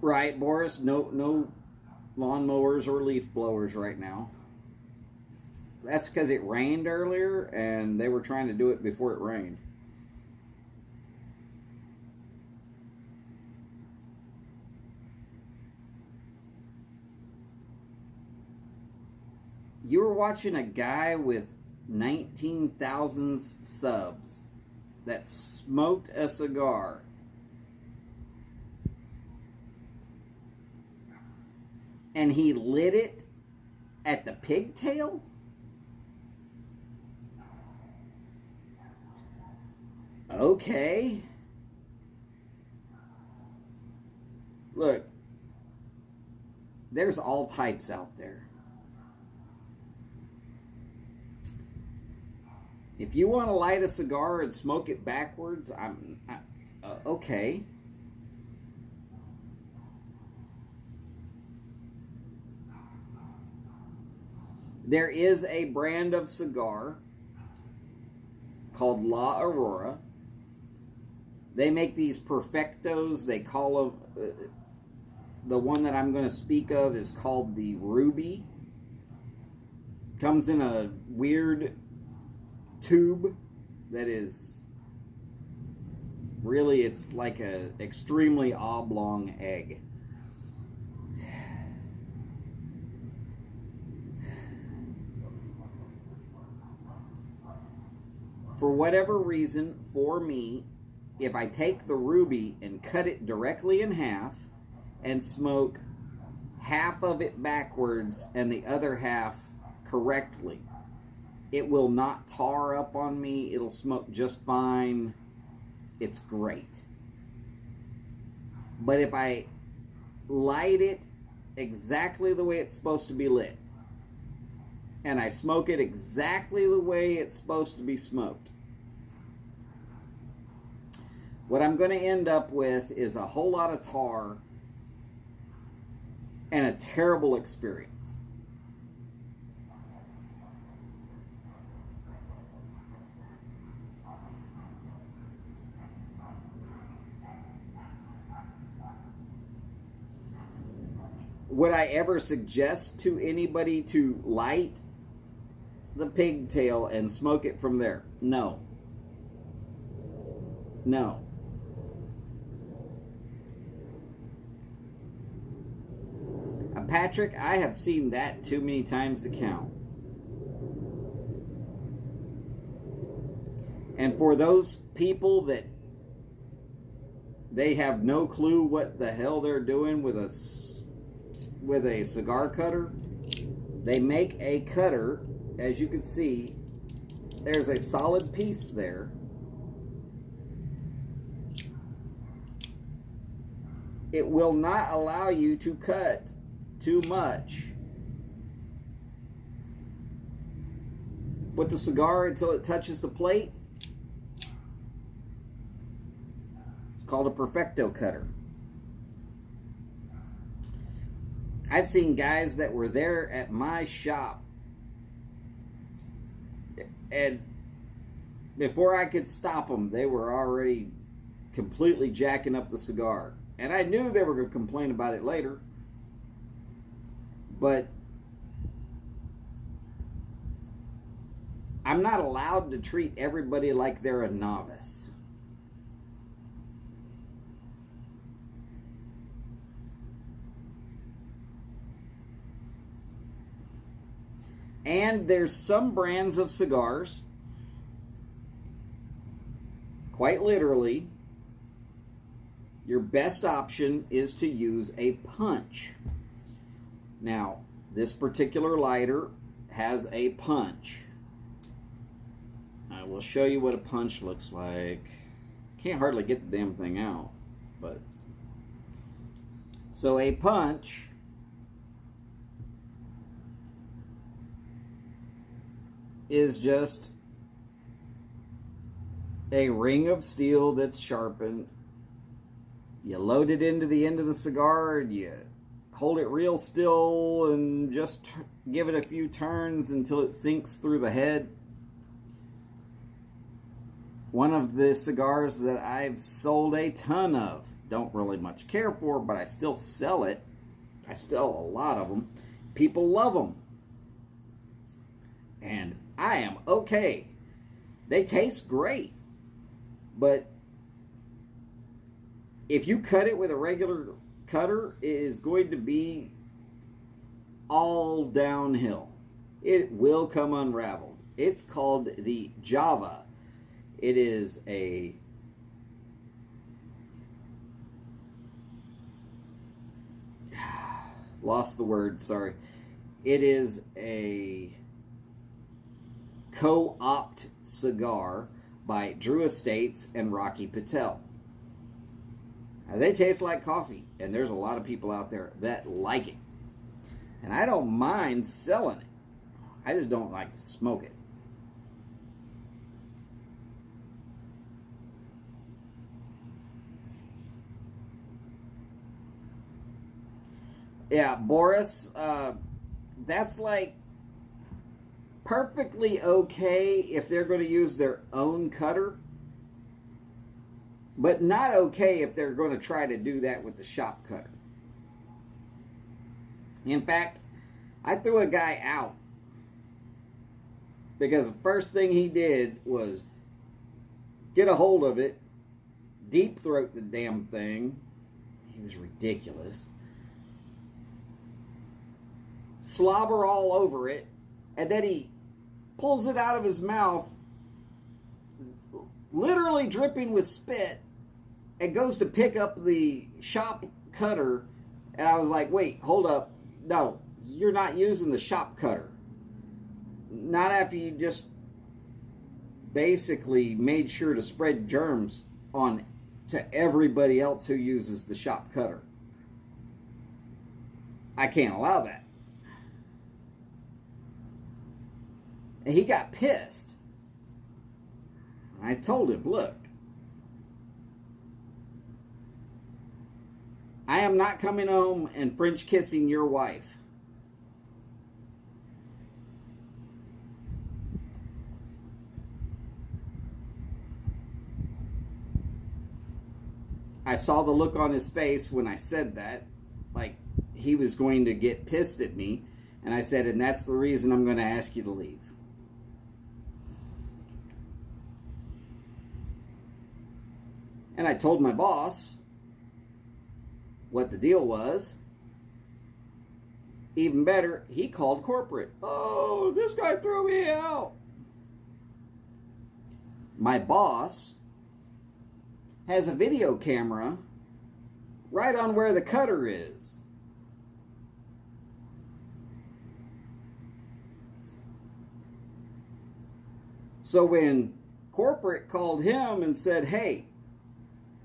Right, Boris? No lawnmowers or leaf blowers right now. That's because it rained earlier and they were trying to do it before it rained. You were watching a guy with 19,000 subs that smoked a cigar. And he lit it at the pigtail? Okay. Look, there's all types out there. If you want to light a cigar and smoke it backwards, okay. There is a brand of cigar called La Aurora. They make these perfectos. They call them, the one that I'm going to speak of is called the Ruby. Comes in a weird tube that is really, it's like a extremely oblong egg. For whatever reason, for me, if I take the Ruby and cut it directly in half and smoke half of it backwards and the other half correctly, it will not tar up on me. It'll smoke just fine. It's great. But if I light it exactly the way it's supposed to be lit, and I smoke it exactly the way it's supposed to be smoked, what I'm going to end up with is a whole lot of tar and a terrible experience. Would I ever suggest to anybody to light the pigtail and smoke it from there? No. No. Patrick, I have seen that too many times to count. And for those people that they have no clue what the hell they're doing with a cigar cutter, they make a cutter. As you can see, there's a solid piece there. It will not allow you to cut too much with the cigar until it touches the plate. It's called a perfecto cutter. I've seen guys that were there at my shop, and before I could stop them, they were already completely jacking up the cigar. And I knew they were going to complain about it later. But I'm not allowed to treat everybody like they're a novice. And there's some brands of cigars, quite literally, your best option is to use a punch. Now, this particular lighter has a punch. I will show you what a punch looks like. Can't hardly get the damn thing out, but so a punch is just a ring of steel that's sharpened. You load it into the end of the cigar and you hold it real still and just give it a few turns until it sinks through the head. One of the cigars that I've sold a ton of, don't really much care for, but I still sell it. I sell a lot of them. People love them. And I am okay. They taste great. But if you cut it with a regular cutter, it is going to be all downhill. it will come unraveled. It's called the Java. It is a lost the word, sorry. It is a co-opt cigar by Drew Estates and Rocky Patel. Now, they taste like coffee, and there's a lot of people out there that like it. And I don't mind selling it. I just don't like to smoke it. Yeah, Boris, that's like perfectly okay if they're going to use their own cutter, but not okay if they're going to try to do that with the shop cutter. In fact, I threw a guy out because the first thing he did was get a hold of it, deep throat the damn thing. He was ridiculous. Slobber all over it, and then he pulls it out of his mouth, literally dripping with spit, and goes to pick up the shop cutter, and I was like, wait, hold up, no, you're not using the shop cutter. Not after you just basically made sure to spread germs on to everybody else who uses the shop cutter. I can't allow that. And he got pissed. I told him, look, I am not coming home and French kissing your wife. I saw the look on his face when I said that, like he was going to get pissed at me. And I said, and that's the reason I'm going to ask you to leave. And I told my boss what the deal was. Even better, he called corporate. Oh, this guy threw me out. My boss has a video camera right on where the cutter is. So when corporate called him and said, hey,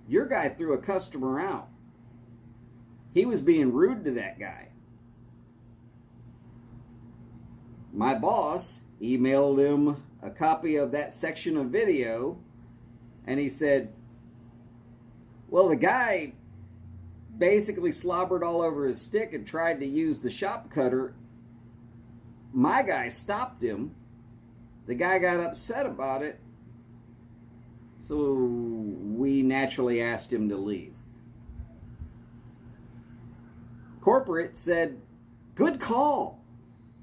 your guy threw a customer out, he was being rude to that guy. My boss emailed him a copy of that section of video, and he said, well, the guy basically slobbered all over his stick and tried to use the shop cutter. My guy stopped him. The guy got upset about it, so we naturally asked him to leave. Corporate said, good call,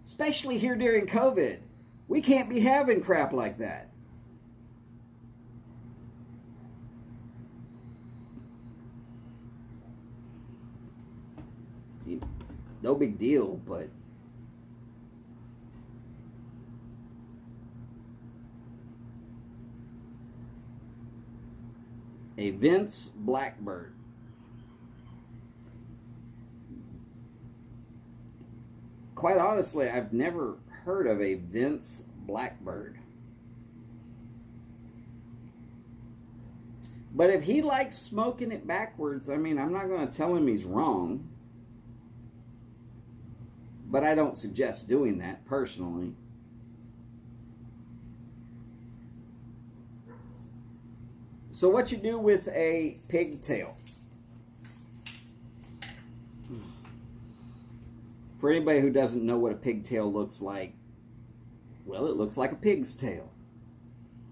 especially here during COVID. We can't be having crap like that. No big deal, but a Vince Blackbird. Quite honestly, I've never heard of a Vince Blackbird. But if he likes smoking it backwards, I mean, I'm not going to tell him he's wrong. But I don't suggest doing that personally. So what you do with a pigtail? For anybody who doesn't know what a pigtail looks like, well, it looks like a pig's tail.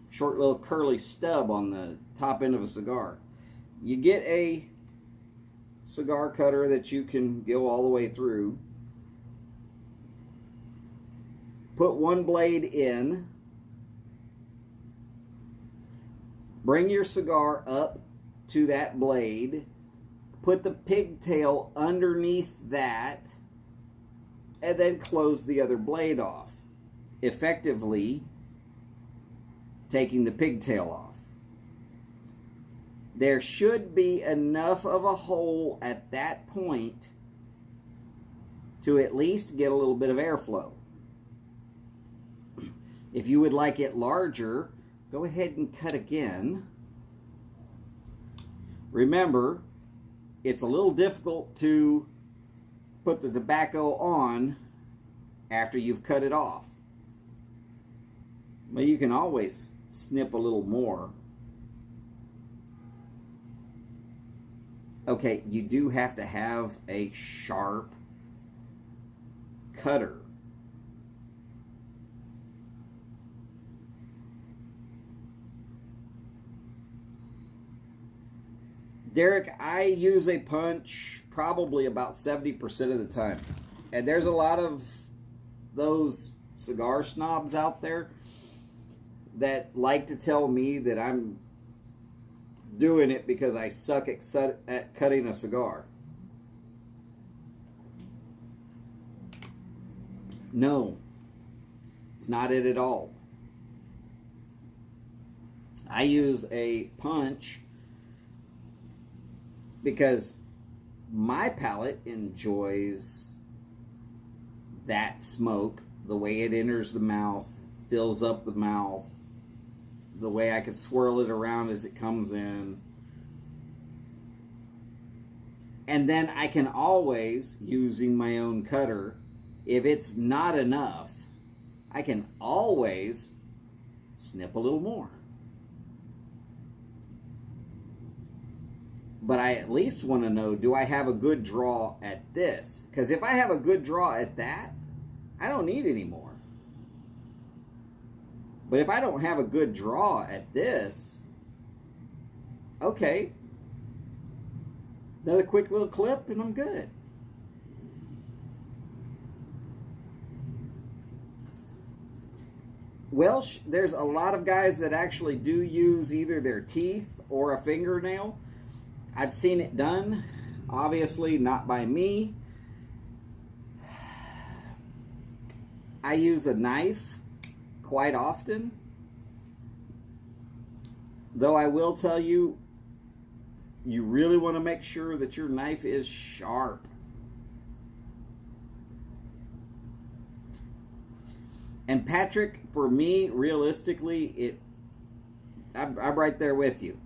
Short little curly stub on the top end of a cigar. You get a cigar cutter that you can go all the way through. Put one blade in. Bring your cigar up to that blade. Put the pigtail underneath that. And then close the other blade off. effectively taking the pigtail off. There should be enough of a hole at that point to at least get a little bit of airflow. If you would like it larger, go ahead and cut again. Remember, it's a little difficult to put the tobacco on after you've cut it off. But you can always snip a little more. Okay, you do have to have a sharp cutter. Derek, I use a punch probably about 70% of the time. And there's a lot of those cigar snobs out there that like to tell me that I'm doing it because I suck at cutting a cigar. No, it's not it at all. I use a punch because my palate enjoys that smoke, the way it enters the mouth, fills up the mouth, the way I can swirl it around as it comes in. And then I can always, using my own cutter, if it's not enough, I can always snip a little more. But I at least want to know, do I have a good draw at this? Because if I have a good draw at that, I don't need any more. But if I don't have a good draw at this, okay, another quick little clip and I'm good. Welsh, there's a lot of guys that actually do use either their teeth or a fingernail. I've seen it done, obviously not by me. I use a knife quite often, though I will tell you, you really want to make sure that your knife is sharp. And Patrick, for me, realistically, I'm right there with you.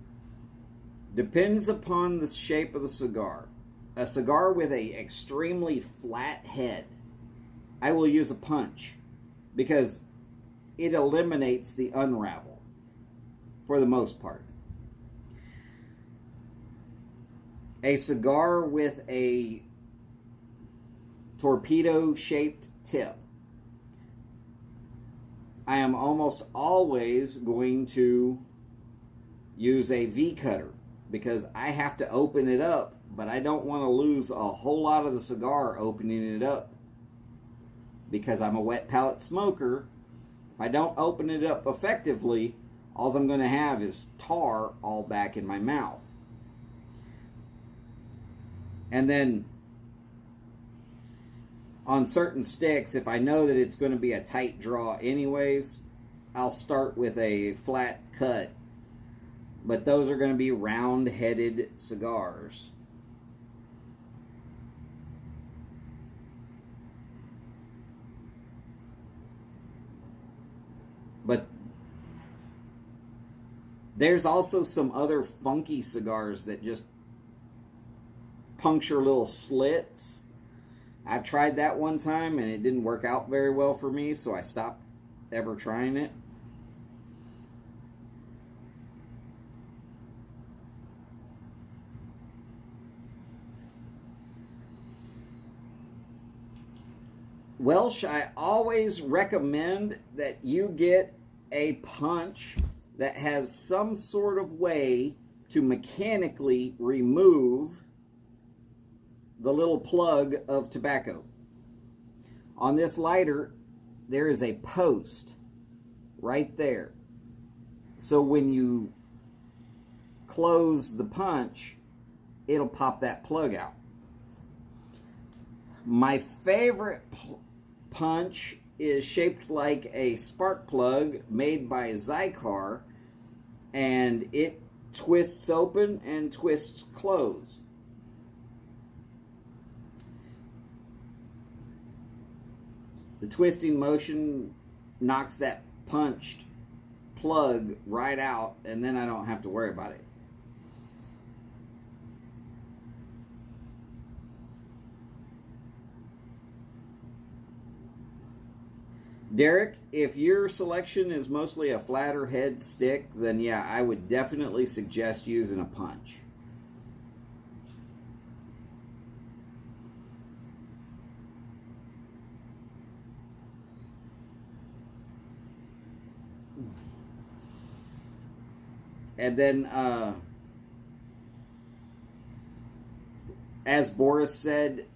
Depends upon the shape of the cigar. A cigar with a extremely flat head, I will use a punch because it eliminates the unravel for the most part. A cigar with a torpedo-shaped tip, I am almost always going to use a V-cutter because I have to open it up, but I don't want to lose a whole lot of the cigar opening it up because I'm a wet palate smoker. If I don't open it up effectively, all I'm going to have is tar all back in my mouth. And then on certain sticks, if I know that it's going to be a tight draw anyways, I'll start with a flat cut. But those are going to be round-headed cigars. But there's also some other funky cigars that just puncture little slits. I've tried that one time and it didn't work out very well for me, so I stopped ever trying it. Welsh, I always recommend that you get a punch that has some sort of way to mechanically remove the little plug of tobacco. On this lighter, there is a post right there. So when you close the punch, it'll pop that plug out. My favorite punch is shaped like a spark plug made by Zycar, and it twists open and twists closed. The twisting motion knocks that punched plug right out, and then I don't have to worry about it. Derek, if your selection is mostly a flatter head stick, then yeah, I would definitely suggest using a punch. And then, as Boris said,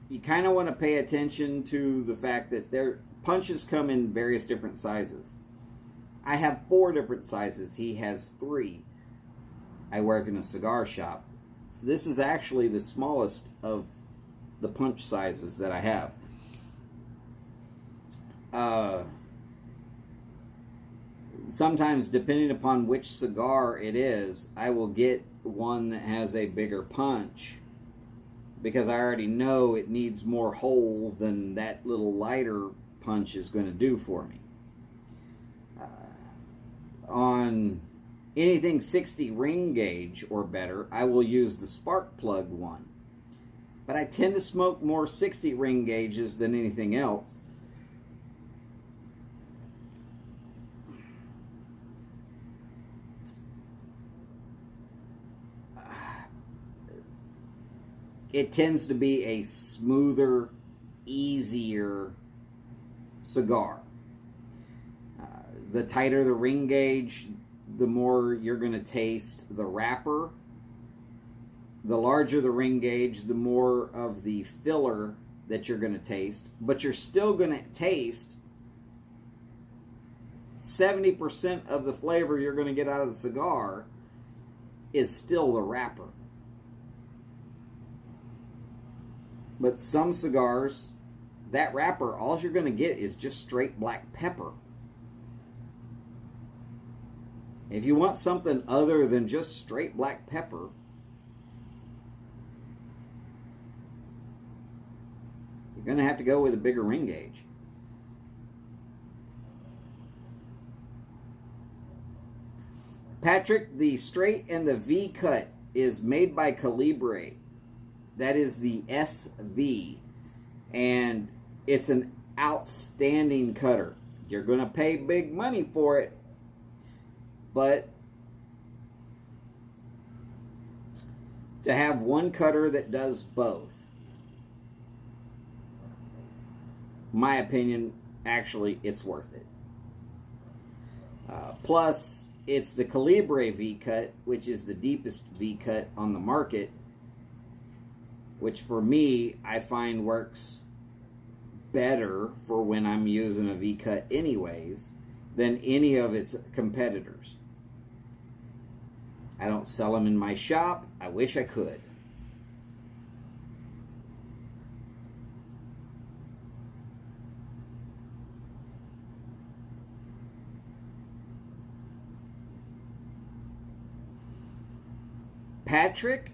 you kind of want to pay attention to the fact that their punches come in various different sizes. I have 4 different sizes. He has 3. I work in a cigar shop. This is actually the smallest of the punch sizes that I have. Sometimes, depending upon which cigar it is, I will get one that has a bigger punch, because I already know it needs more hole than that little lighter punch is going to do for me. On anything 60 ring gauge or better, I will use the spark plug one. But I tend to smoke more 60 ring gauges than anything else. It tends to be a smoother, easier cigar. The tighter the ring gauge, the more you're going to taste the wrapper. The larger the ring gauge, the more of the filler that you're going to taste. But you're still going to taste 70% of the flavor you're going to get out of the cigar is still the wrapper. But some cigars, that wrapper, all you're going to get is just straight black pepper. If you want something other than just straight black pepper, you're going to have to go with a bigger ring gauge. Patrick, the straight and the V cut is made by Calibre. That is the SV, and it's an outstanding cutter. You're going to pay big money for it, but to have one cutter that does both, my opinion, actually, it's worth it. Plus, it's the Calibre V-cut, which is the deepest V-cut on the market, which for me, I find works better for when I'm using a V-cut anyways than any of its competitors. I don't sell them in my shop. I wish I could. Patrick,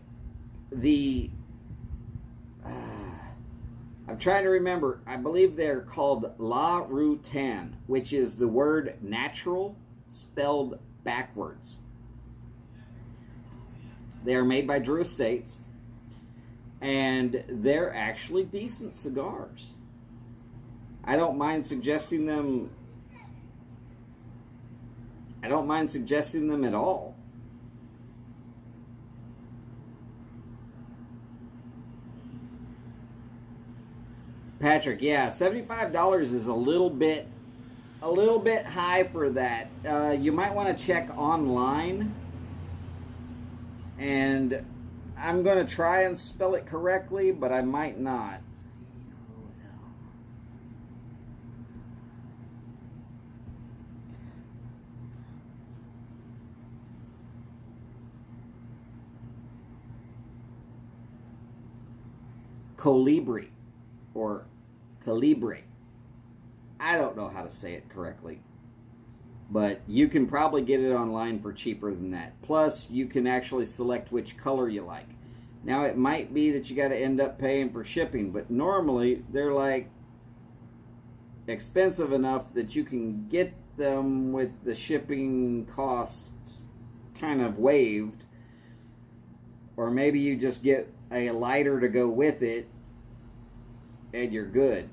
I'm trying to remember. I believe they're called La Rutan, which is the word natural spelled backwards. They are made by Drew Estates, and they're actually decent cigars. I don't mind suggesting them. I don't mind suggesting them at all. Patrick, yeah, $75 is a little bit high for that. You might want to check online, and I'm going to try and spell it correctly, but I might not. Colibri, or Calibre. I don't know how to say it correctly, but you can probably get it online for cheaper than that. Plus, you can actually select which color you like. Now, it might be that you got to end up paying for shipping, but normally they're like expensive enough that you can get them with the shipping cost kind of waived, or maybe you just get a lighter to go with it and you're good.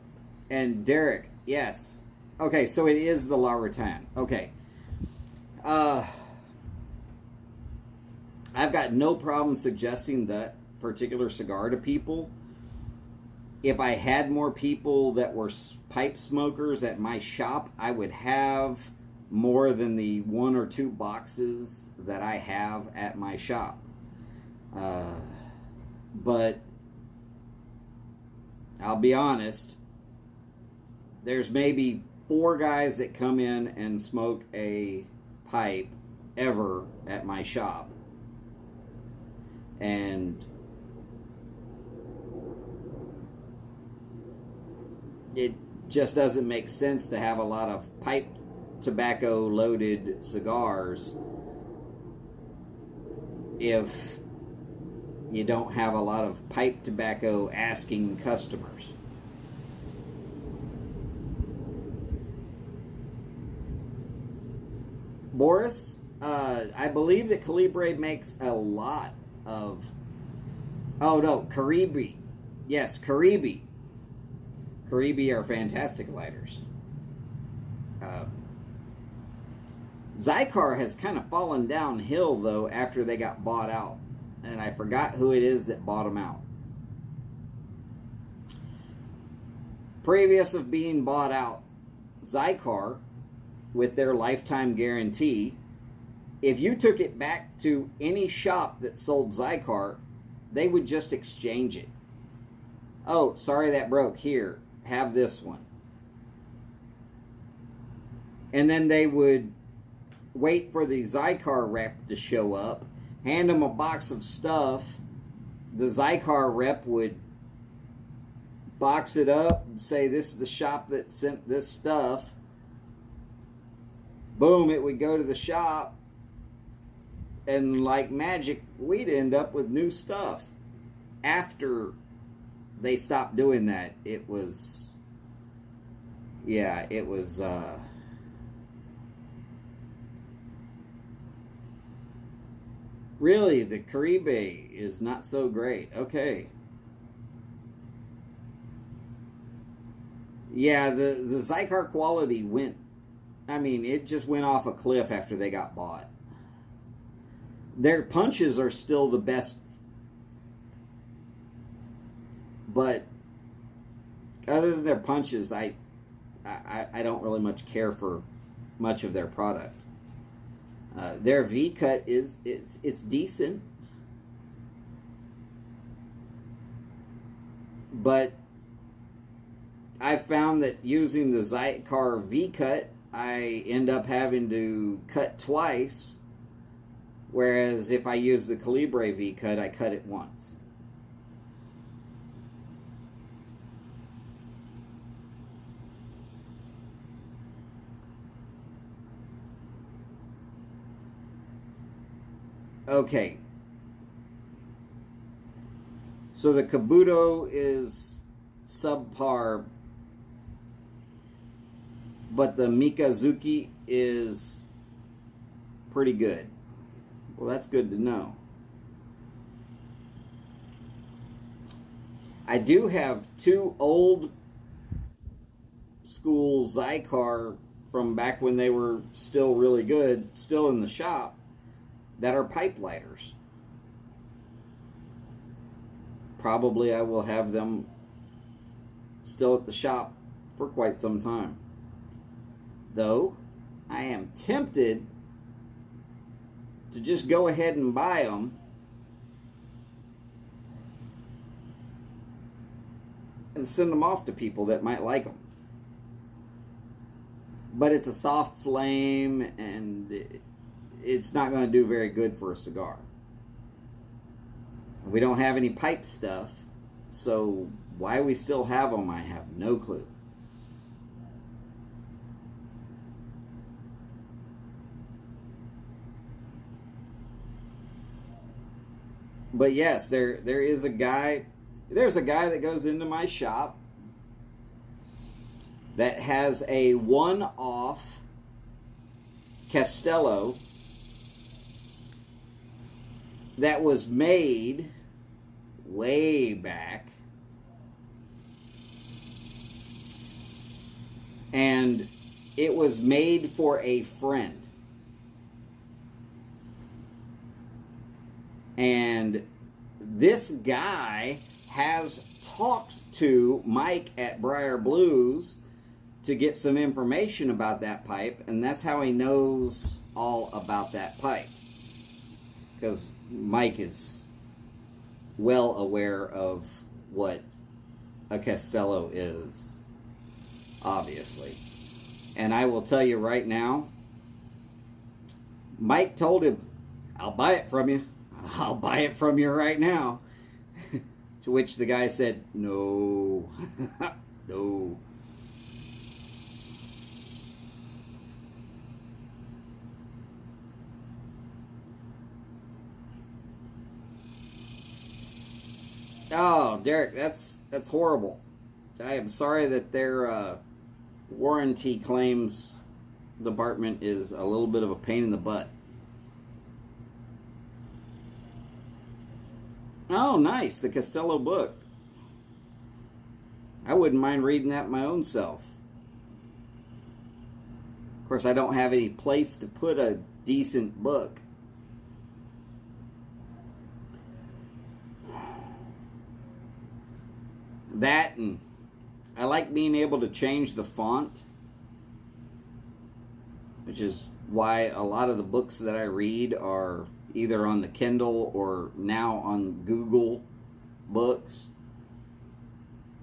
And Derek, yes, okay, so it is the La Rattan. Okay, I've got no problem suggesting that particular cigar to people. If I had more people that were pipe smokers at my shop, I would have more than the 1 or 2 boxes that I have at my shop. But I'll be honest, there's maybe 4 guys that come in and smoke a pipe ever at my shop. And it just doesn't make sense to have a lot of pipe tobacco loaded cigars if you don't have a lot of pipe tobacco asking customers. Boris, I believe that Calibre makes a lot of... Oh no, Caribe. Yes, Caribe. Caribe are fantastic lighters. Zycar has kind of fallen downhill, though, after they got bought out. And I forgot who it is that bought them out. Previous of being bought out, Zycar, with their lifetime guarantee, if you took it back to any shop that sold Zycar, they would just exchange it. Oh, sorry that broke. Here, have this one. And then they would wait for the Zycar rep to show up, hand them a box of stuff. The Zycar rep would box it up and say, this is the shop that sent this stuff. Boom, it would go to the shop, and like magic, we'd end up with new stuff. After they stopped doing that, it was, yeah, it was, really, the Caribe is not so great. Okay. Yeah, the Zycar quality went, I mean, it just went off a cliff after they got bought. Their punches are still the best, but other than their punches, I don't really much care for much of their product. Their V cut it's decent, but I've found that using the Zycar V cut, I end up having to cut twice, whereas if I use the Calibre V cut, I cut it once. Okay. So the Kabuto is subpar, but the Mikazuki is pretty good. Well, that's good to know. I do have 2 old school Zycar from back when they were still really good, still in the shop, that are pipe lighters. Probably I will have them still at the shop for quite some time. Though, I am tempted to just go ahead and buy them and send them off to people that might like them. But it's a soft flame, and it's not going to do very good for a cigar. We don't have any pipe stuff, so why we still have them, I have no clue. But yes, there is a guy. There's a guy that goes into my shop that has a one-off Castello that was made way back, and it was made for a friend. And this guy has talked to Mike at Briar Blues to get some information about that pipe, and that's how he knows all about that pipe. Because Mike is well aware of what a Castello is, obviously. And I will tell you right now, Mike told him, I'll buy it from you. I'll buy it from you right now. To which the guy said, no, no. Oh, Derek, that's horrible. I am sorry that their warranty claims department is a little bit of a pain in the butt. Oh, nice, the Castello book. I wouldn't mind reading that my own self. Of course, I don't have any place to put a decent book. That, and I like being able to change the font, which is why a lot of the books that I read are either on the Kindle or now on Google Books,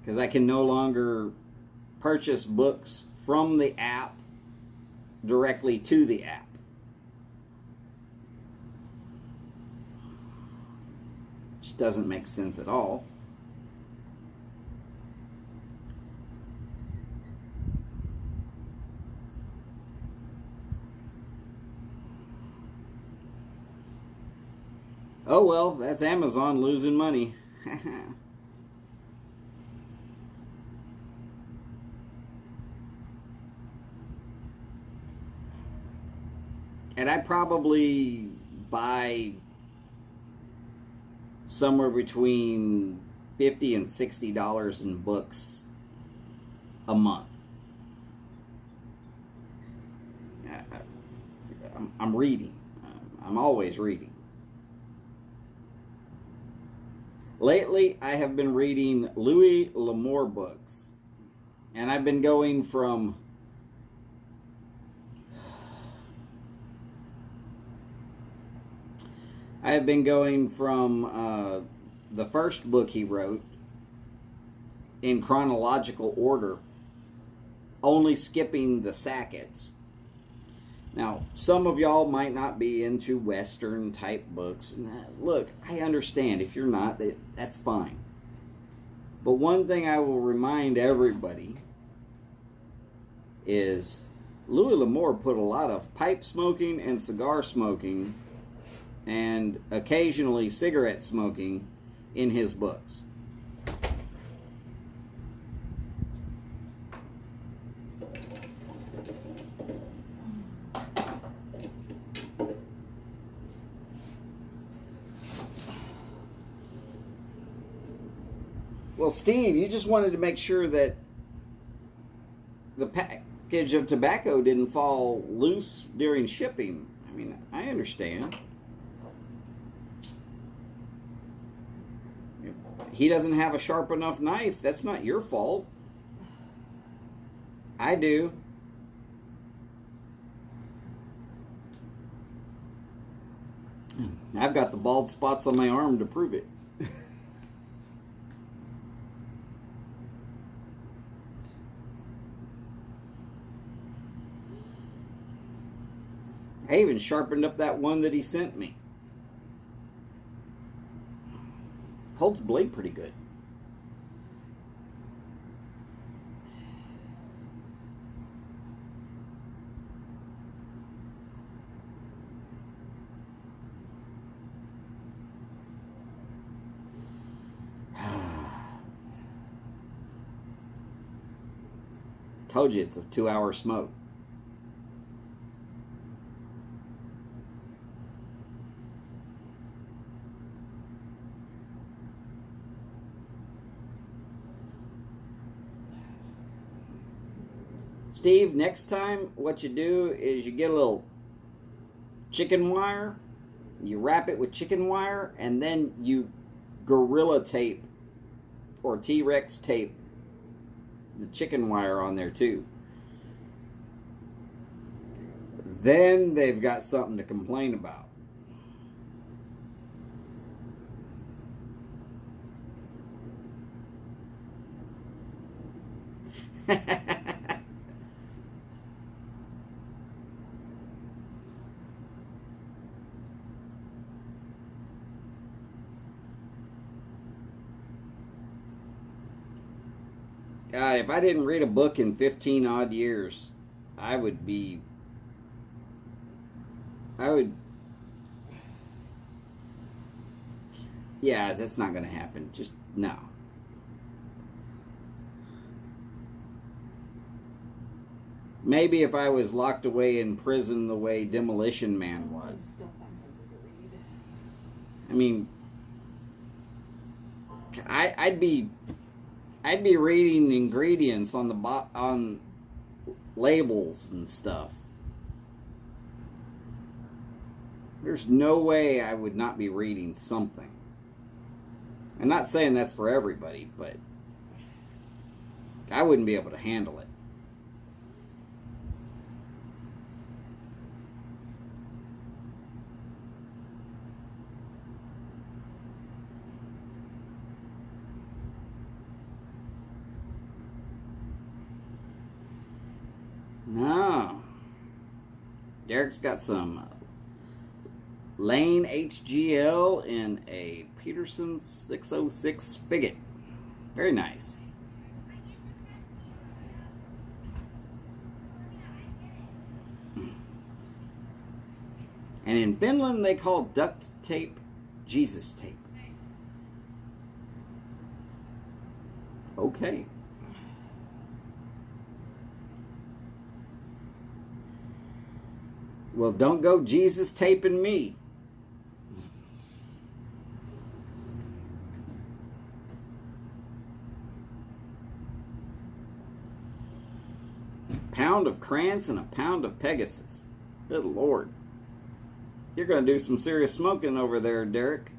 because I can no longer purchase books from the app directly to the app. Which doesn't make sense at all. Oh well, that's Amazon losing money. And I probably buy somewhere between $50 and $60 in books a month. I'm reading. I'm always reading. Lately, I have been reading Louis L'Amour books, and I've been going from the first book he wrote in chronological order, only skipping the Sacketts. Now, some of y'all might not be into Western type books. Look, I understand. If you're not, that's fine. But one thing I will remind everybody is Louis L'Amour put a lot of pipe smoking and cigar smoking and occasionally cigarette smoking in his books. Well, Steve, you just wanted to make sure that the package of tobacco didn't fall loose during shipping. I mean, I understand. If he doesn't have a sharp enough knife, that's not your fault. I do. I've got the bald spots on my arm to prove it. I even sharpened up that one that he sent me. Holds blade pretty good. Told you it's a 2-hour smoke. Steve, next time what you do is you get a little chicken wire, you wrap it with chicken wire, and then you gorilla tape or T-Rex tape the chicken wire on there too. Then they've got something to complain about. If I didn't read a book in 15 odd years, I would. Yeah, that's not going to happen. Just no. Maybe if I was locked away in prison the way Demolition Man was. Still find something to read. I mean, I'd be reading ingredients on on labels and stuff. There's no way I would not be reading something. I'm not saying that's for everybody, but I wouldn't be able to handle it. No. Derek's got some Lane HGL in a Peterson 606 spigot. Very nice. And in Finland, they call duct tape Jesus tape. Okay. Well, don't go Jesus taping me. Pound of Krantz and a pound of Pegasus. Good Lord. You're going to do some serious smoking over there, Derek.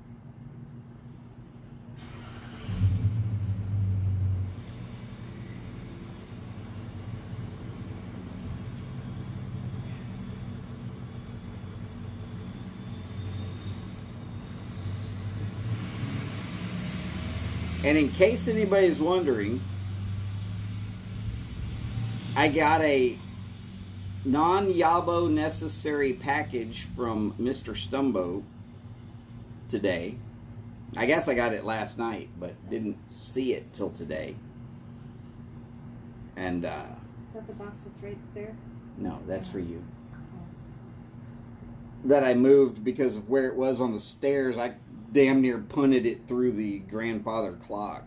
And in case anybody's wondering, I got a non-Yabo necessary package from Mr. Stumbo today. I guess I got it last night, but didn't see it till today. And Is that the box that's right there? no, that's for you. That I moved because of where it was on the stairs. I damn near punted it through the grandfather clock.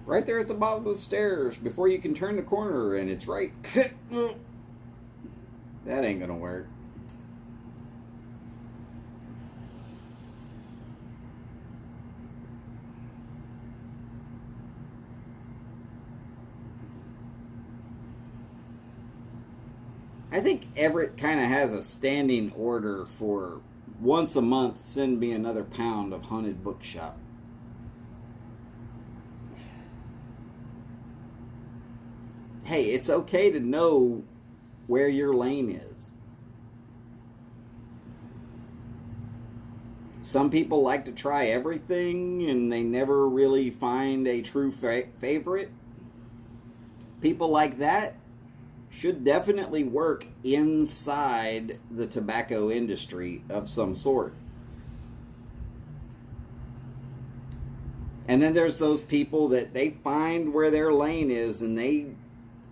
Right there at the bottom of the stairs before you can turn the corner, and it's right. That ain't gonna work. I think Everett kind of has a standing order for once a month send me another pound of Haunted Bookshop. Hey, it's okay to know where your lane is. Some people like to try everything and they never really find a true favorite. People like that should definitely work inside the tobacco industry of some sort. And then there's those people that they find where their lane is and they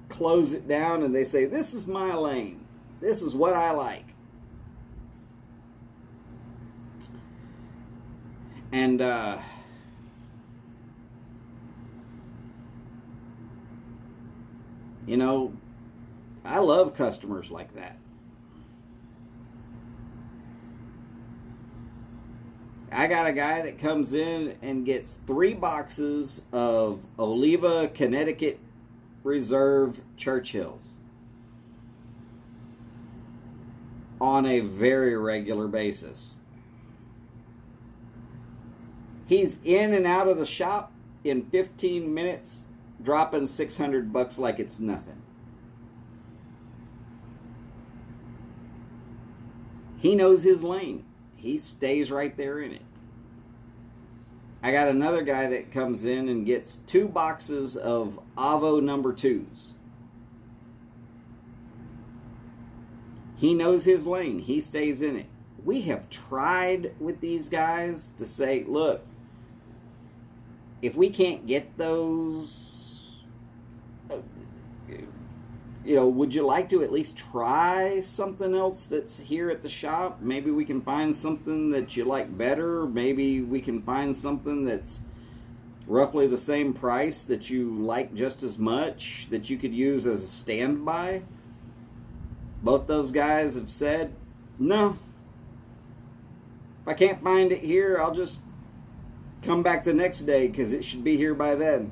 close it down and they say, this is my lane. This is what I like. And You know, I love customers like that. I got a guy that comes in and gets 3 boxes of Oliva, Connecticut Reserve Churchills on a very regular basis. He's in and out of the shop in 15 minutes, dropping $600 like it's nothing. He knows his lane. He stays right there in it. I got another guy that comes in and gets 2 boxes of Avo number 2s. He knows his lane. He stays in it. We have tried with these guys to say, look, if we can't get those, would you like to at least try something else that's here at the shop? Maybe we can find something that you like better. Maybe we can find something that's roughly the same price that you like just as much, that you could use as a standby. Both those guys have said, no. If I can't find it here, I'll just come back the next day because it should be here by then.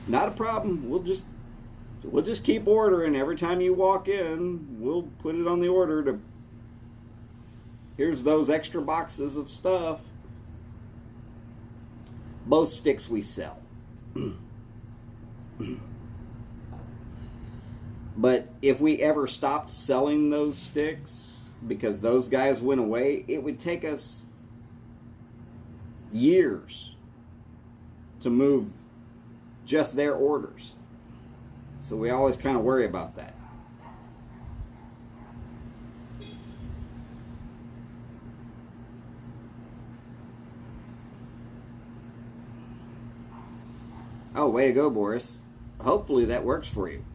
Not a problem. We'll just keep ordering. Every time you walk in, we'll put it on the order to, here's those extra boxes of stuff. Both sticks we sell. But if we ever stopped selling those sticks because those guys went away, it would take us years to move just their orders. So we always kind of worry about that. Oh, way to go, Boris. Hopefully that works for you.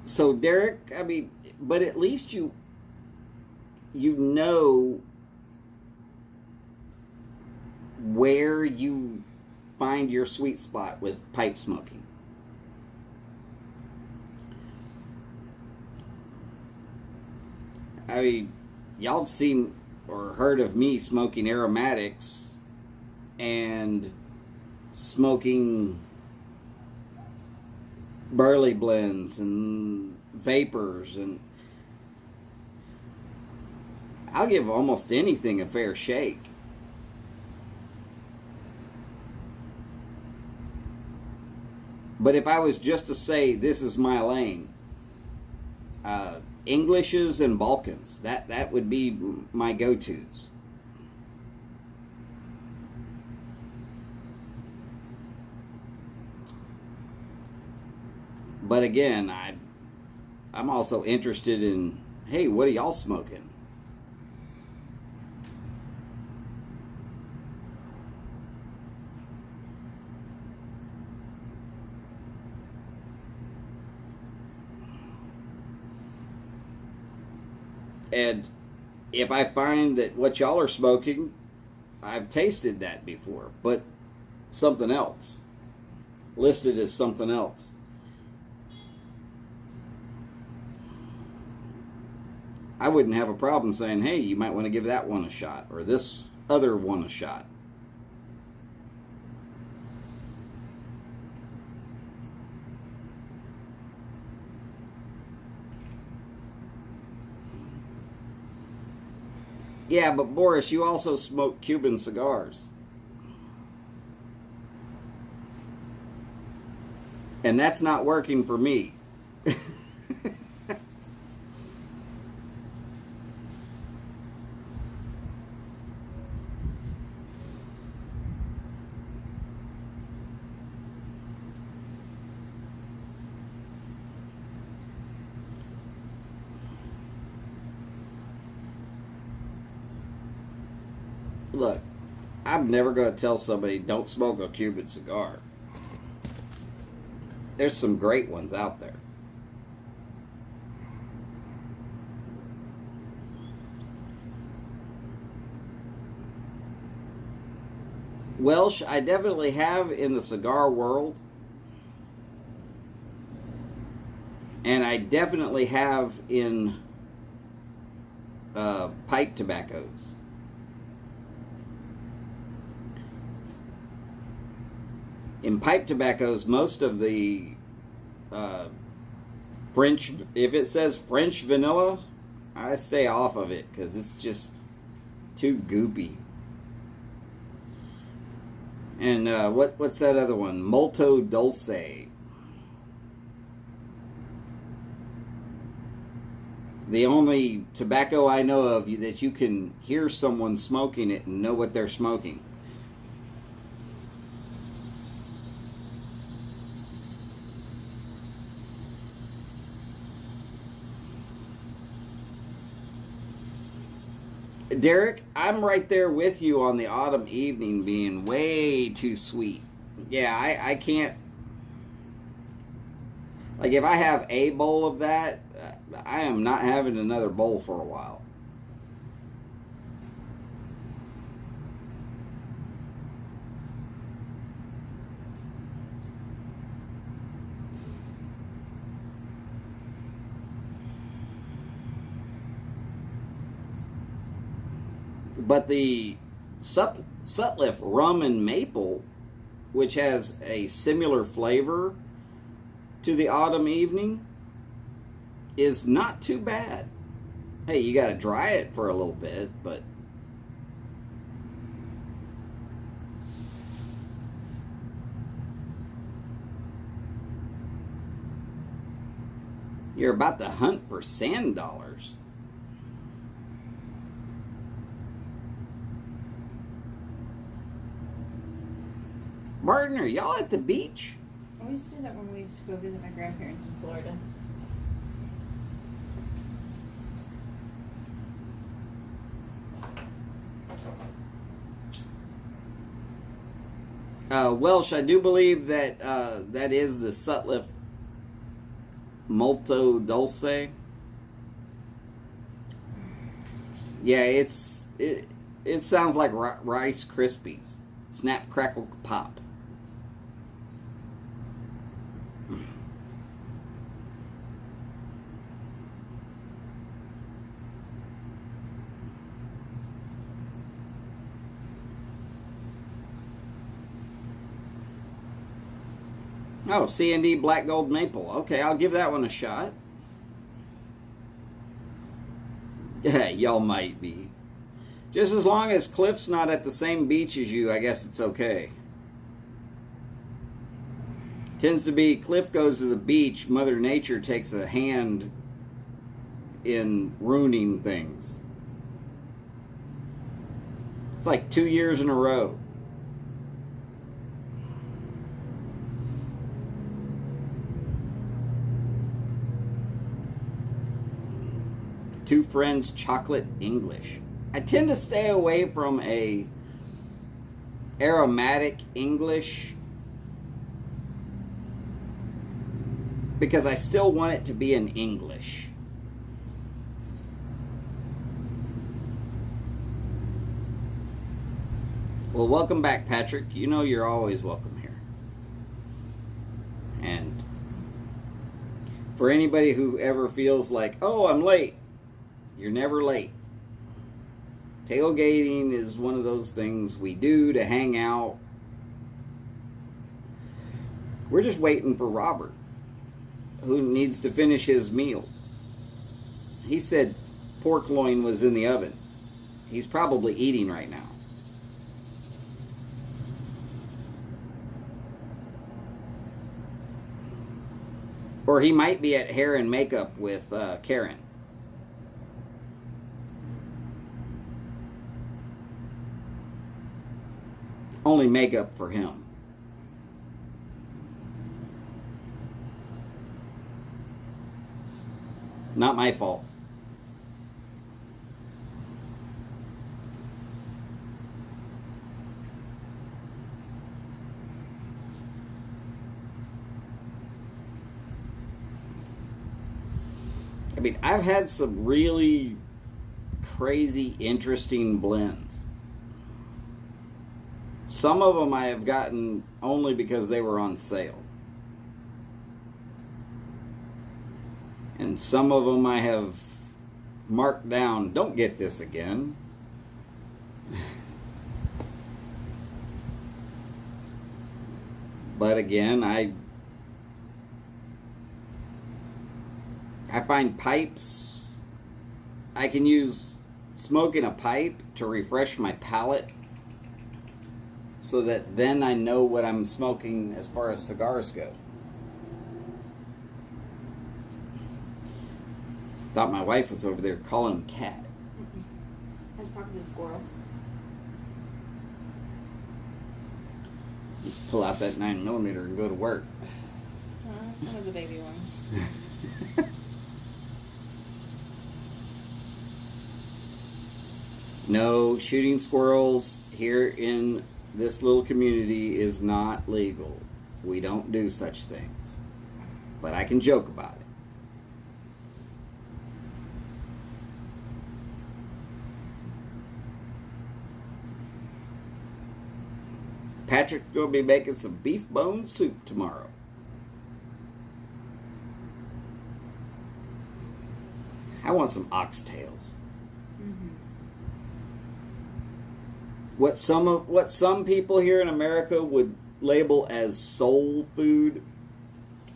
So Derek, but at least you know where you find your sweet spot with pipe smoking. Y'all have seen or heard of me smoking aromatics and smoking burley blends and vapors, and I'll give almost anything a fair shake. But if I was just to say this is my lane, Englishes and Balkans, that would be my go-tos. But again, I'm also interested in, hey, what are y'all smoking? And if I find that what y'all are smoking, I've tasted that before, but something else, listed as something else, I wouldn't have a problem saying, hey, you might want to give that one a shot, or this other one a shot. Yeah, but Boris, you also smoke Cuban cigars. And that's not working for me. Look, I'm never going to tell somebody don't smoke a Cuban cigar. There's some great ones out there. Welsh, I definitely have in the cigar world. And I definitely have in pipe tobaccos. In pipe tobaccos, most of the French, if it says French vanilla, I stay off of it because it's just too goopy. And what's that other one? Molto Dulce. The only tobacco I know of that you can hear someone smoking it and know what they're smoking. Derek, I'm right there with you on the autumn evening being way too sweet. Yeah, I can't. Like, if I have a bowl of that, I am not having another bowl for a while. But the Sutliff rum and maple, which has a similar flavor to the autumn evening, is not too bad. Hey, you got to dry it for a little bit, but you're about to hunt for sand dollars. Martin, are y'all at the beach? I used to do that when we used to go visit my grandparents in Florida. Welsh, I do believe that that is the Sutliff Molto Dulce. Yeah, it sounds like Rice Krispies. Snap, crackle, pop. Oh, C&D Black Gold Maple. Okay, I'll give that one a shot. Yeah, y'all might be. Just as long as Cliff's not at the same beach as you, I guess it's okay. Tends to be Cliff goes to the beach, Mother Nature takes a hand in ruining things. It's like 2 years in a row. Two Friends Chocolate English. I tend to stay away from a aromatic English because I still want it to be an English. Well, welcome back, Patrick. You know you're always welcome here. And for anybody who ever feels like, oh, I'm late, you're never late. Tailgating is one of those things we do to hang out. We're just waiting for Robert, who needs to finish his meal. He said pork loin was in the oven. He's probably eating right now. Or he might be at hair and makeup with Karen. Only makeup for him. Not my fault. I mean, I've had some really crazy, interesting blends. Some of them I have gotten only because they were on sale. And some of them I have marked down, don't get this again. But again, I find pipes, I can use smoking a pipe to refresh my palate so that then I know what I'm smoking as far as cigars go. Thought my wife was over there calling him cat. I was talking to a squirrel. You pull out that 9mm and go to work. That's one of the baby ones. No, shooting squirrels here in this little community is not legal. We don't do such things. But I can joke about it. Patrick's going to be making some beef bone soup tomorrow. I want some oxtails. Mm-hmm. What some people here in America would label as soul food,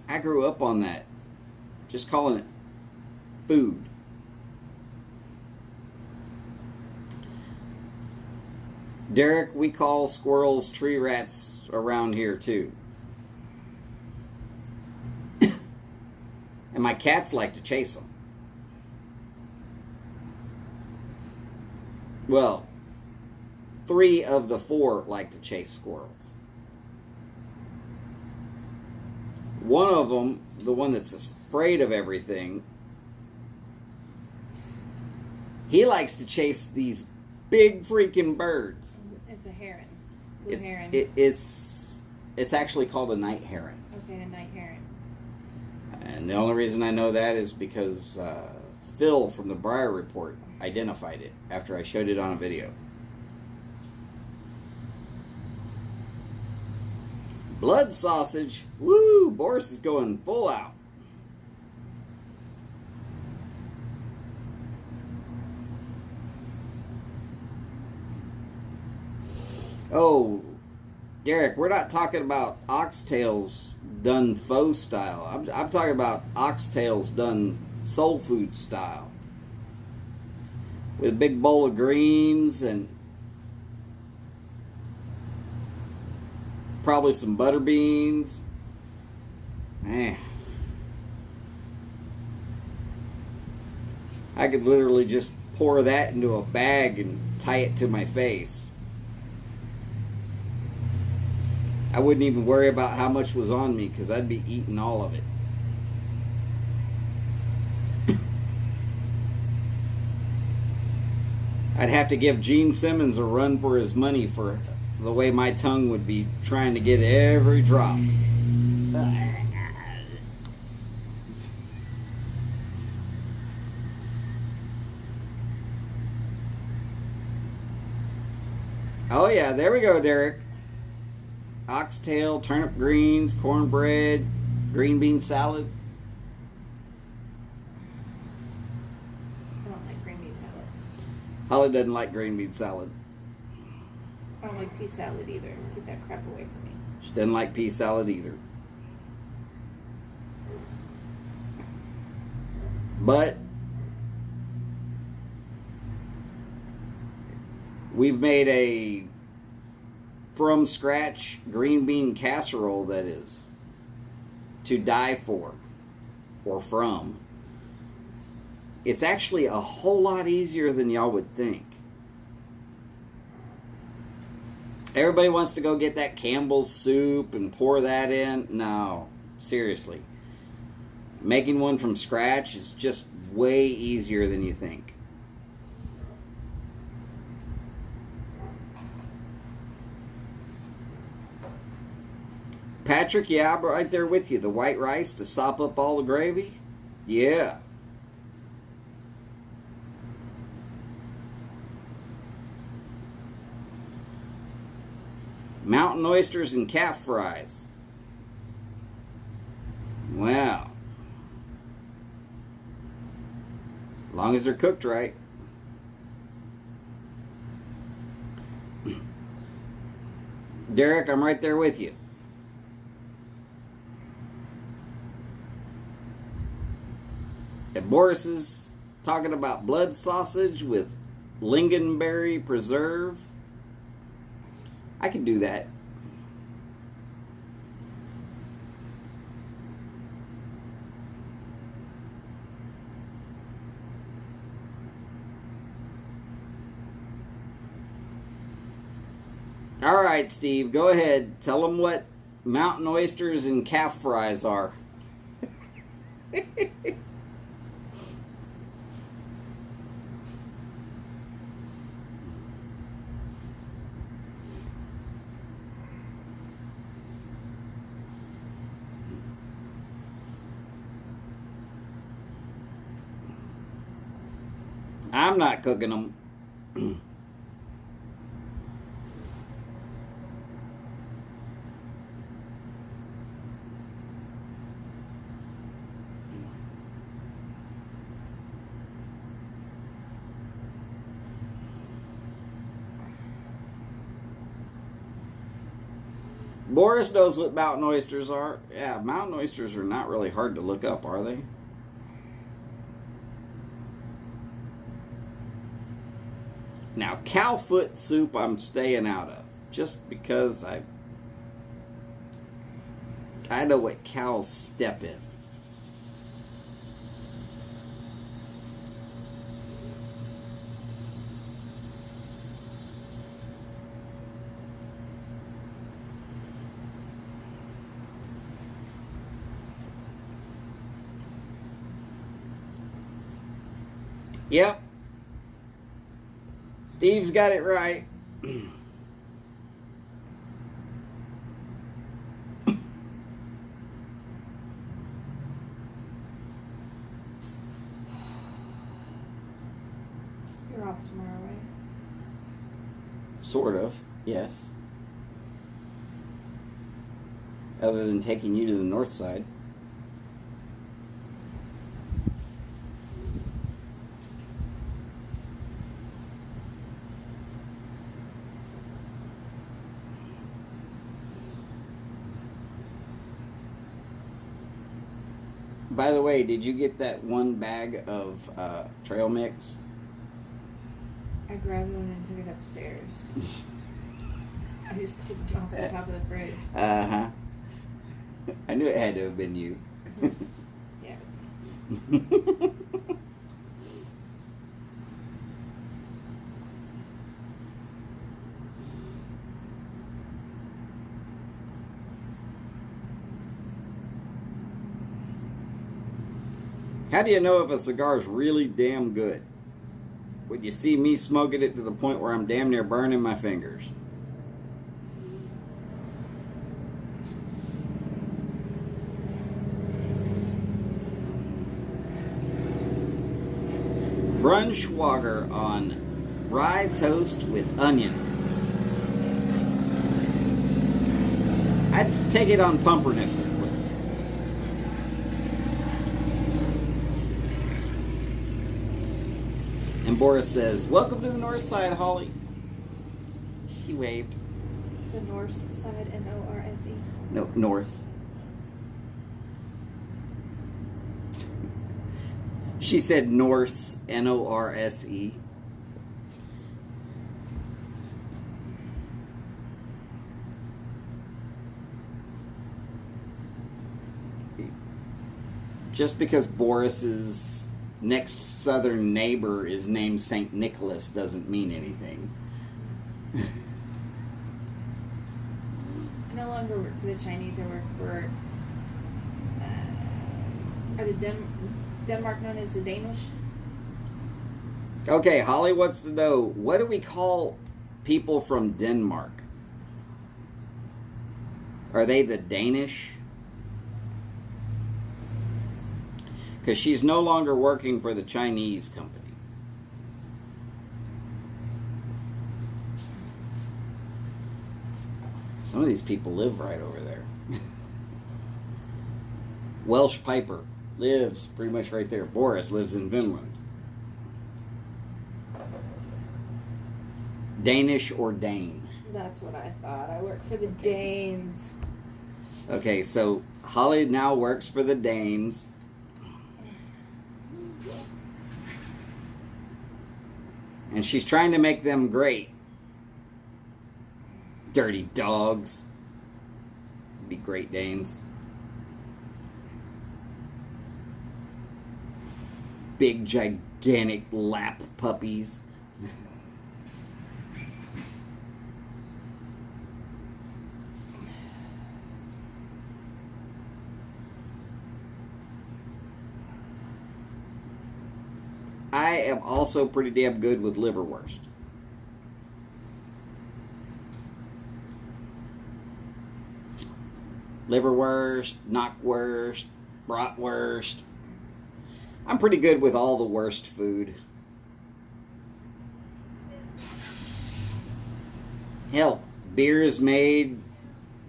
I grew up on that. Just calling it food. Derek, we call squirrels tree rats around here too. And my cats like to chase them. Well, 3 of the 4 like to chase squirrels. One of them, the one that's afraid of everything, he likes to chase these big freaking birds. It's a heron. Blue heron. It's actually called a night heron. Okay, a night heron. And the only reason I know that is because Phil from the Briar Report identified it after I showed it on a video. Blood sausage. Woo! Boris is going full out. Oh, Derek, we're not talking about oxtails done faux style. I'm talking about oxtails done soul food style. With a big bowl of greens and probably some butter beans. Man. I could literally just pour that into a bag and tie it to my face. I wouldn't even worry about how much was on me because I'd be eating all of it. I'd have to give Gene Simmons a run for his money for the way my tongue would be trying to get every drop. Oh yeah, there we go, Derek. Oxtail, turnip greens, cornbread, green bean salad. I don't like green bean salad. Holly doesn't like green bean salad. I don't like pea salad either. Get that crap away from me. She doesn't like pea salad either. But we've made a from scratch green bean casserole that is to die for or from. It's actually a whole lot easier than y'all would think. Everybody wants to go get that Campbell's soup and pour that in. No, seriously. Making one from scratch is just way easier than you think. Patrick, yeah, I'm right there with you. The white rice to sop up all the gravy? Yeah. Mountain oysters and calf fries. Wow. As long as they're cooked right. Derek, I'm right there with you. And Boris is talking about blood sausage with lingonberry preserve. I can do that. All right, Steve, go ahead. Tell them what mountain oysters and calf fries are. I'm not cooking them. Boris knows what mountain oysters are. Yeah, mountain oysters are not really hard to look up, are they? Now, cow foot soup I'm staying out of. Just because I know what cows step in. Yep. Steve's got it right. You're off tomorrow, right? Sort of, yes. Other than taking you to the north side. By the way, did you get that one bag of trail mix? I grabbed one and took it upstairs. I just pulled it off the top of the fridge. Uh-huh. I knew it had to have been you. Yeah, it was me. How do you know if a cigar is really damn good? When you see me smoking it to the point where I'm damn near burning my fingers. Brunschwager on rye toast with onion. I'd take it on pumpernickel. And Boris says, "Welcome to the north side, Holly." She waved. The north side, N-O-R-S-E. No, north. She said Norse, N-O-R-S-E. Just because Boris's next southern neighbor is named St. Nicholas doesn't mean anything. I no longer work for the Chinese. I work for are the Denmark known as the Danish? Okay, Holly wants to know, what do we call people from Denmark? Are they the Danish? Because she's no longer working for the Chinese company. Some of these people live right over there. Welsh Piper lives pretty much right there. Boris lives in Finland. Danish or Dane? That's what I thought. I work for the Danes. Okay, so Holly now works for the Danes. And she's trying to make them great. Dirty dogs. Be Great Danes. Big, gigantic lap puppies. I am also pretty damn good with liverwurst. Liverwurst, knockwurst, bratwurst. I'm pretty good with all the worst food. Hell, beer is made.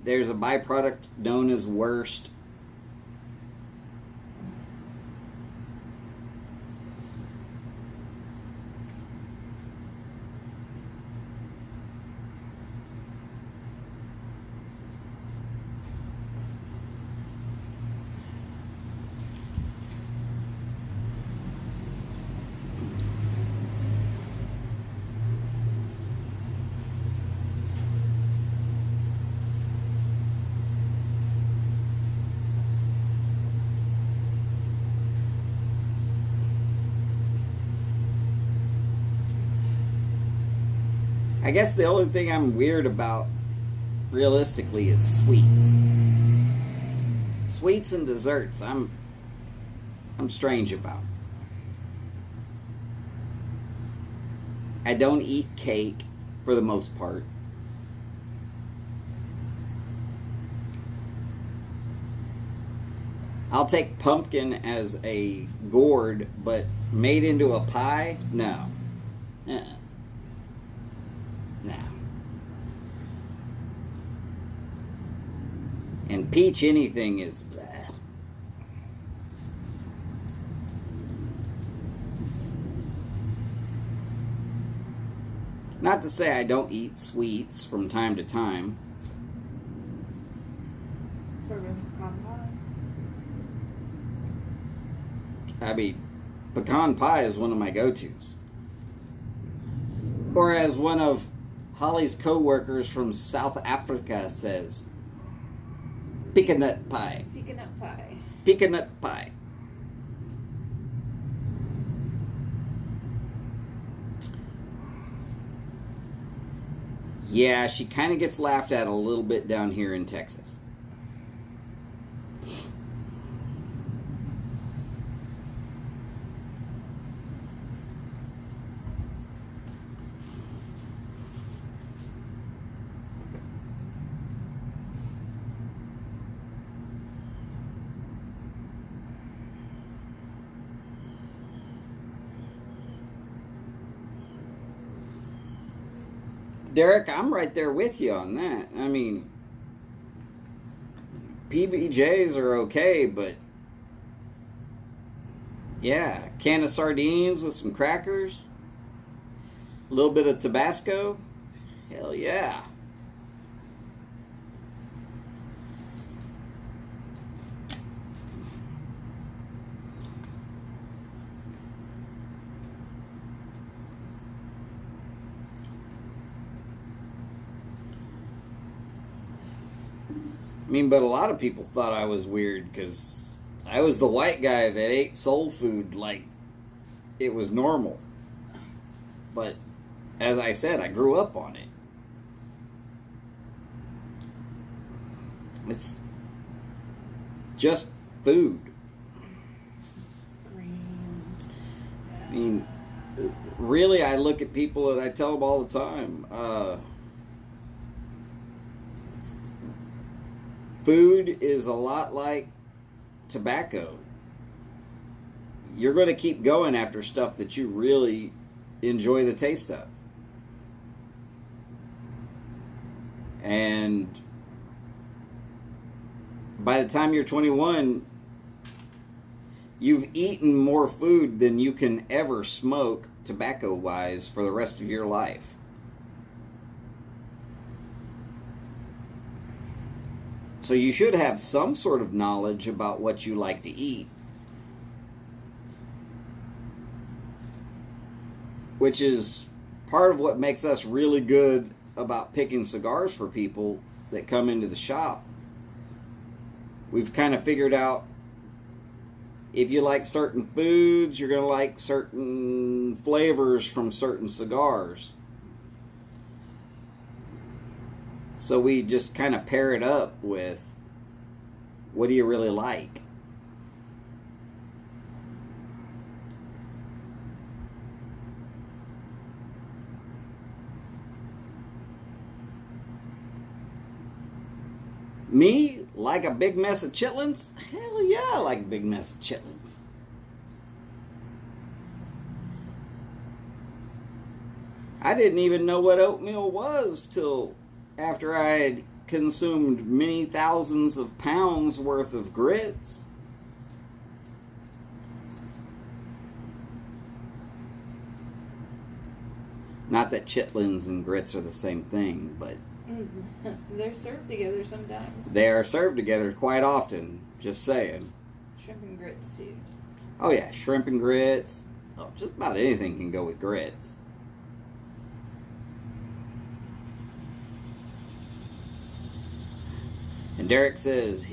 There's a byproduct known as wurst. I guess the only thing I'm weird about, realistically, is sweets. Sweets and desserts, I'm strange about. I don't eat cake, for the most part. I'll take pumpkin as a gourd, but made into a pie? No. No. And peach anything is bad. Not to say I don't eat sweets from time to time. I mean, pecan pie is one of my go-tos. Or as one of Holly's co-workers from South Africa says, pecanut pie. Pecanut pie. Pecanut pie. Yeah, she kind of gets laughed at a little bit down here in Texas. Derek, I'm right there with you on that. I mean, PBJs are okay, but yeah, a can of sardines with some crackers, a little bit of Tabasco, hell yeah. I mean, but a lot of people thought I was weird because I was the white guy that ate soul food like it was normal. But as I said, I grew up on it. It's just food. I mean, really, I look at people and I tell them all the time, food is a lot like tobacco. You're going to keep going after stuff that you really enjoy the taste of. And by the time you're 21, you've eaten more food than you can ever smoke tobacco-wise for the rest of your life. So you should have some sort of knowledge about what you like to eat. Which is part of what makes us really good about picking cigars for people that come into the shop. We've kind of figured out if you like certain foods, you're going to like certain flavors from certain cigars. So we just kind of pair it up with what do you really like? Me, like a big mess of chitlins? Hell yeah, I like a big mess of chitlins. I didn't even know what oatmeal was till after I had consumed many thousands of pounds worth of grits. Not that chitlins and grits are the same thing, but they're served together sometimes. they are served together quite often, just saying. Shrimp and grits too. Oh yeah, shrimp and grits. Oh, just about anything can go with grits. And Derek says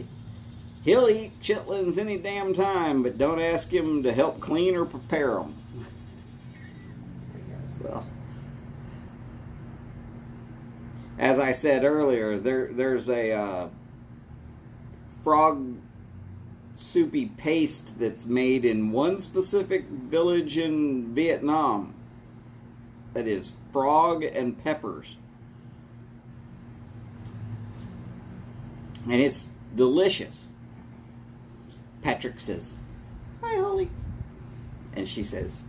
he'll eat chitlins any damn time, but don't ask him to help clean or prepare them. Well, as I said earlier, there's a frog soupy paste that's made in one specific village in Vietnam that is frog and peppers. And it's delicious. Patrick says, "Hi, Holly." And she says,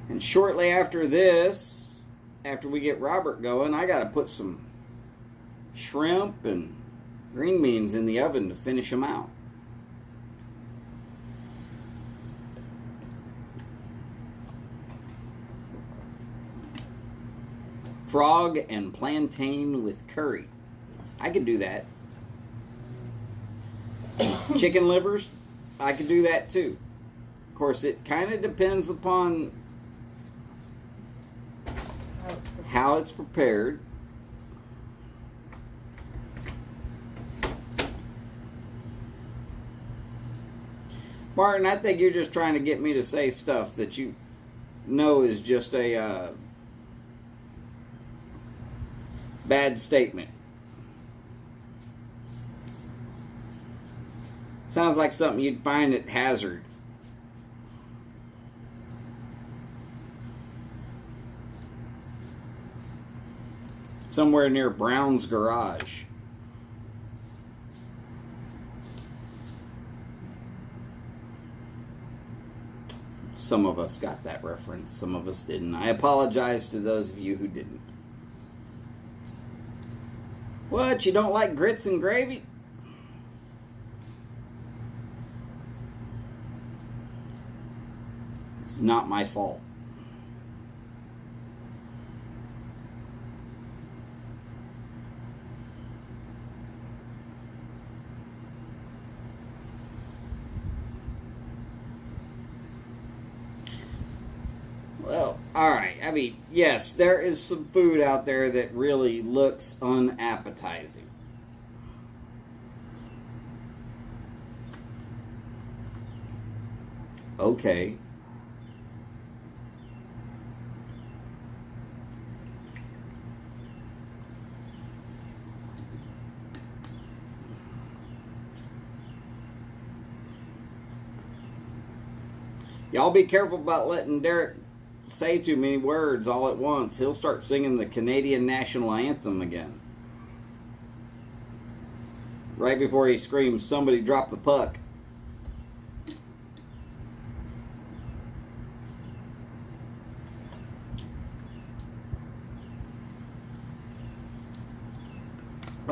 and shortly after this, after we get Robert going, I got to put some shrimp and green beans in the oven to finish them out. Frog and plantain with curry. I could do that. Chicken livers, I could do that too. Of course, it kind of depends upon how it's prepared. Martin, I think you're just trying to get me to say stuff that you know is just a bad statement. Sounds like something you'd find at Hazard. Somewhere near Brown's Garage. Some of us got that reference, some of us didn't. I apologize to those of you who didn't. What, you don't like grits and gravy? It's not my fault. Well, alright. I mean, yes, there is some food out there that really looks unappetizing. Okay. Y'all be careful about letting Derek say too many words all at once. He'll start singing the Canadian national anthem again. Right before he screams, "Somebody drop the puck."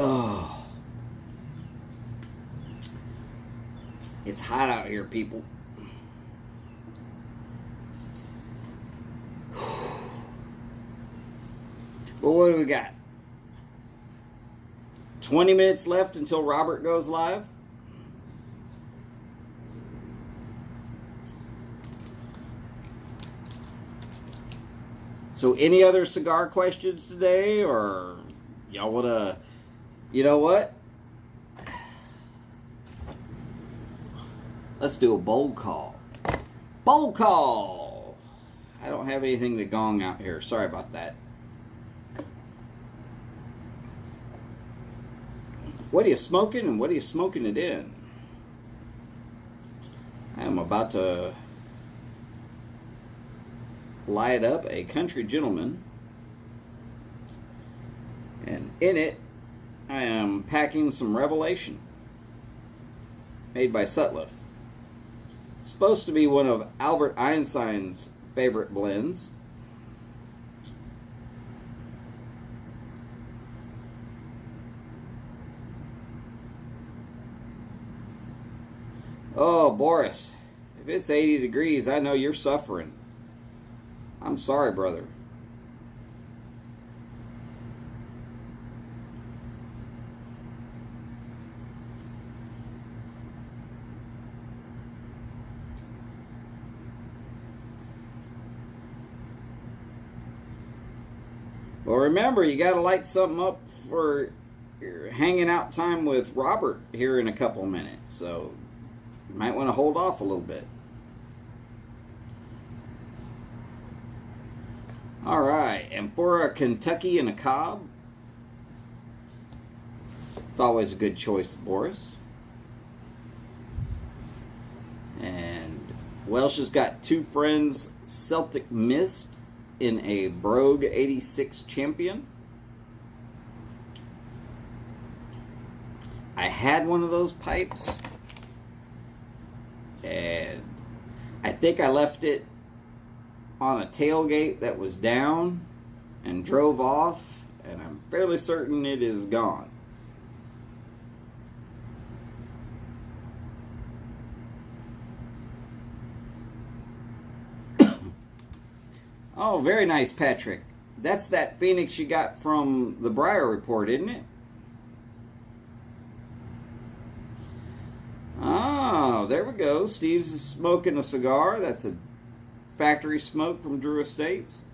Oh. It's hot out here, people. Well, what do we got? 20 minutes left until Robert goes live. So any other cigar questions today, or y'all want to, you know what? Let's do a bowl call. Bowl call! I don't have anything to gong out here. Sorry about that. What are you smoking, and what are you smoking it in? I am about to light up a Country Gentleman, and in it I am packing some Revelation made by Sutliff. Supposed to be one of Albert Einstein's favorite blends. Oh, Boris, if it's 80 degrees, I know you're suffering. I'm sorry, brother. Well, remember, you got to light something up for your hanging out time with Robert here in a couple of minutes. So you might want to hold off a little bit. All right, and for a Kentucky and a Cobb, it's always a good choice, Boris. And Welsh has got Two Friends Celtic Mist in a Brogue 86 Champion. I had one of those pipes, and I think I left it on a tailgate that was down and drove off, and I'm fairly certain it is gone. Oh, very nice, Patrick. That's that Phoenix you got from the Breyer Report, isn't it? Oh, there we go. Steve's is smoking a cigar. That's a factory smoke from Drew Estates.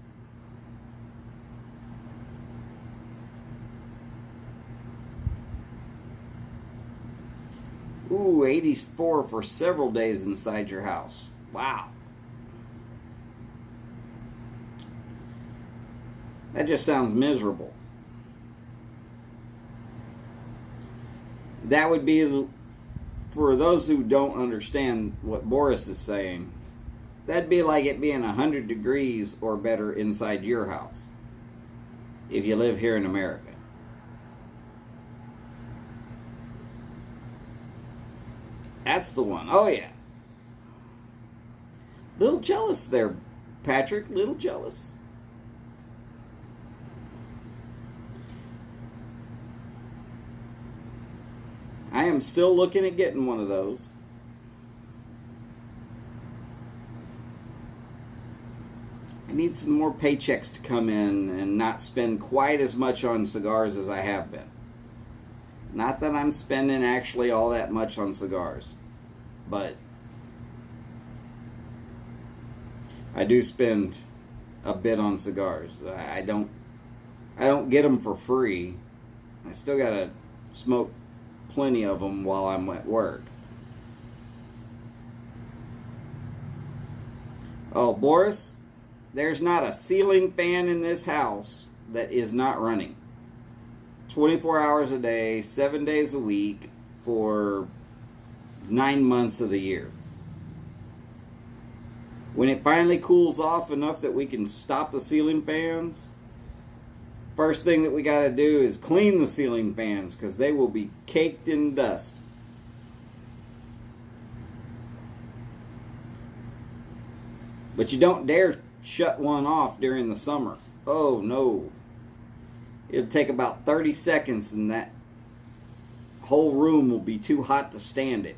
Ooh, 84 for several days inside your house. Wow. That just sounds miserable. That would be, for those who don't understand what Boris is saying, that'd be like it being 100 degrees or better inside your house if you live here in America. That's the one. Oh, yeah. Little jealous there, Patrick. Little jealous. I am still looking at getting one of those. I need some more paychecks to come in and not spend quite as much on cigars as I have been. Not that I'm spending actually all that much on cigars, but I do spend a bit on cigars. I don't get them for free. I still gotta smoke plenty of them while I'm at work. Oh, Boris, there's not a ceiling fan in this house that is not running 24 hours a day, 7 days a week for 9 months of the year. When it finally cools off enough that we can stop the ceiling fans, first thing that we got to do is clean the ceiling fans, because they will be caked in dust. But you don't dare shut one off during the summer. Oh no. It'll take about 30 seconds and that whole room will be too hot to stand it.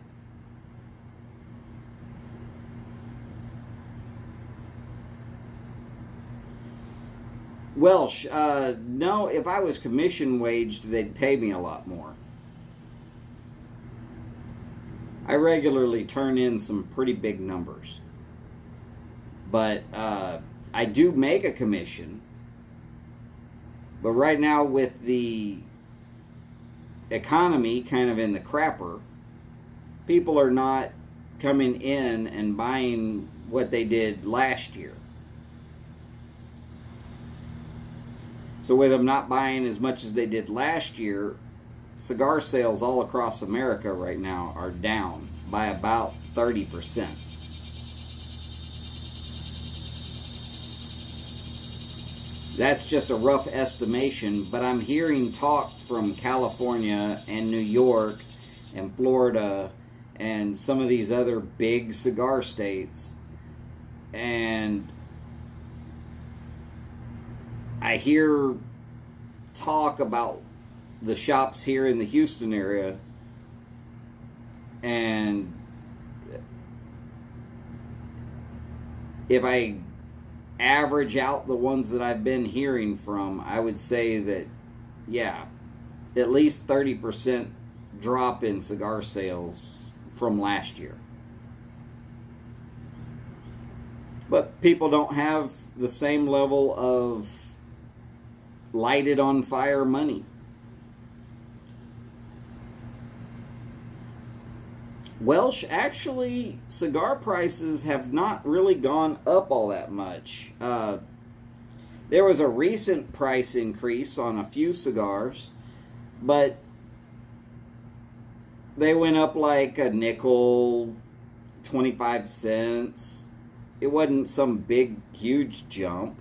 Welsh, no, if I was commission waged, they'd pay me a lot more. I regularly turn in some pretty big numbers. But I do make a commission. But right now, with the economy kind of in the crapper, people are not coming in and buying what they did last year. So with them not buying as much as they did last year, cigar sales all across America right now are down by about 30%. That's just a rough estimation, but I'm hearing talk from California and New York and Florida and some of these other big cigar states, and I hear talk about the shops here in the Houston area, and if I average out the ones that I've been hearing from, I would say that, yeah, at least 30% drop in cigar sales from last year. But people don't have the same level of lighted on fire money. Welsh, actually, cigar prices have not really gone up all that much. There was a recent price increase on a few cigars, but they went up like a nickel, 25 cents. It wasn't some big, huge jump.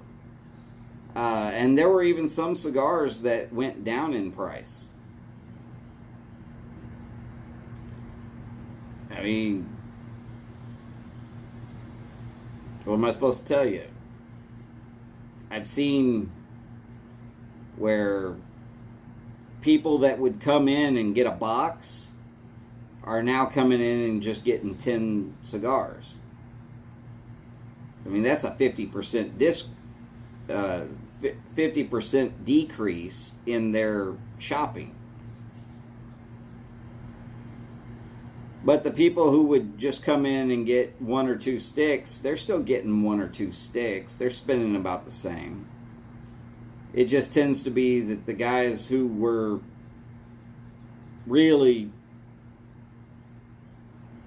And there were even some cigars that went down in price. I mean, what am I supposed to tell you? I've seen where people that would come in and get a box are now coming in and just getting 10 cigars. I mean, that's a 50% 50% decrease in their shopping. But the people who would just come in and get 1 or 2 sticks, they're still getting 1 or 2 sticks. They're spending about the same. It just tends to be that the guys who were really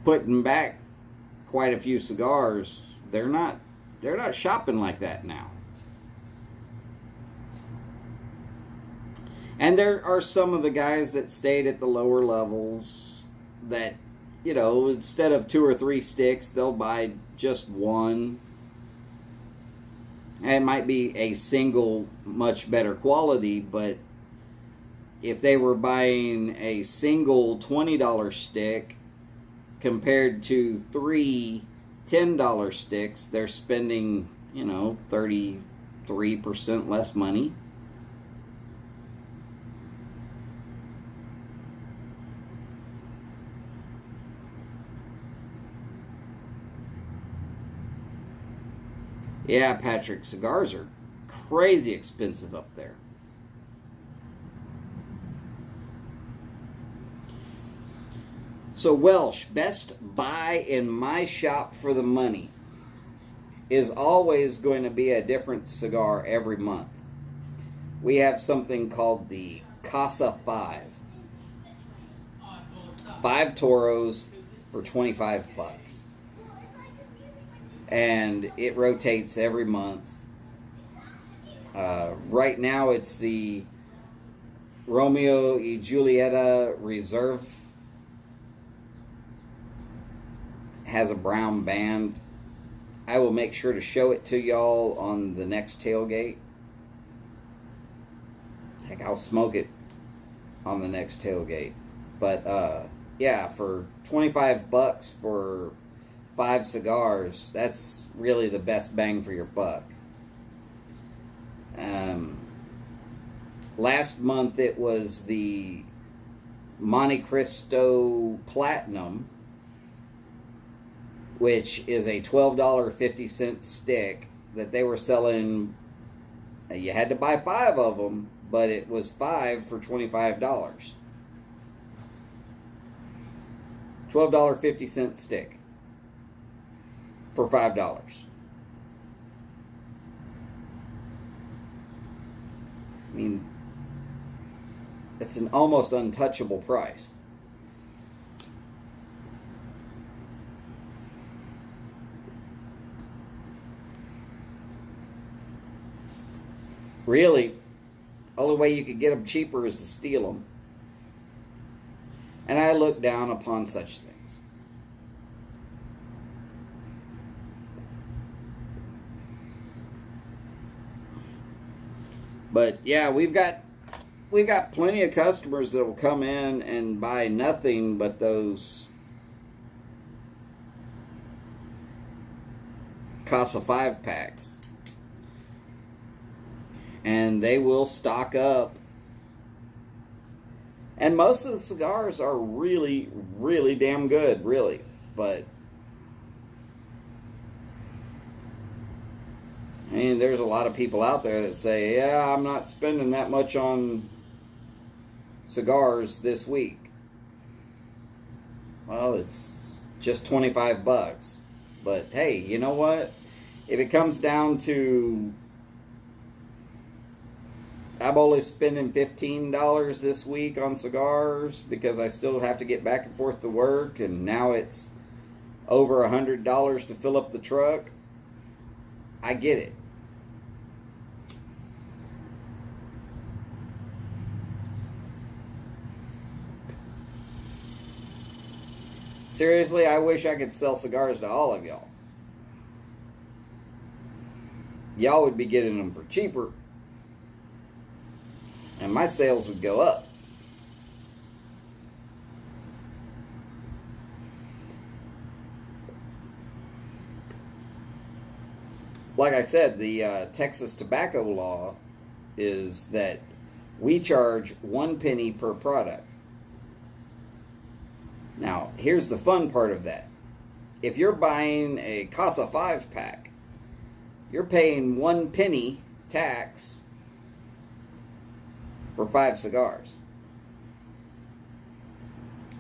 putting back quite a few cigars, they're not shopping like that now. And there are some of the guys that stayed at the lower levels that, you know, instead of 2 or 3 sticks, they'll buy just 1. And it might be a single, much better quality, but if they were buying a single $20 stick compared to 3 $10 sticks, they're spending, you know, 33% less money. Yeah, Patrick, cigars are crazy expensive up there. So Welsh, best buy in my shop for the money is always going to be a different cigar every month. We have something called the Casa 5. 5 Toros for $25. And it rotates every month. Right now it's the Romeo y Julieta Reserve. Has a brown band. I will make sure to show it to y'all on the next tailgate. Heck, I'll smoke it on the next tailgate. But yeah, for $25 for 5 cigars, that's really the best bang for your buck. Last month it was the Monte Cristo Platinum, which is a $12.50 stick that they were selling. You had to buy 5 of them, but it was 5 for $25. $12.50 stick for $5. I mean, it's an almost untouchable price. Really, only way you could get them cheaper is to steal them. And I look down upon such things. But yeah, we've got plenty of customers that will come in and buy nothing but those Casa 5 packs. And they will stock up. And most of the cigars are really, really damn good, really. But I mean, there's a lot of people out there that say, yeah, I'm not spending that much on cigars this week. Well, it's just $25. But hey, you know what? If it comes down to I'm only spending $15 this week on cigars because I still have to get back and forth to work, and now it's over $100 to fill up the truck, I get it. Seriously, I wish I could sell cigars to all of y'all. Y'all would be getting them for cheaper, and my sales would go up. Like I said, the Texas tobacco law is that we charge 1 penny per product. Now, here's the fun part of that. If you're buying a Casa 5 pack, you're paying 1 penny tax for 5 cigars.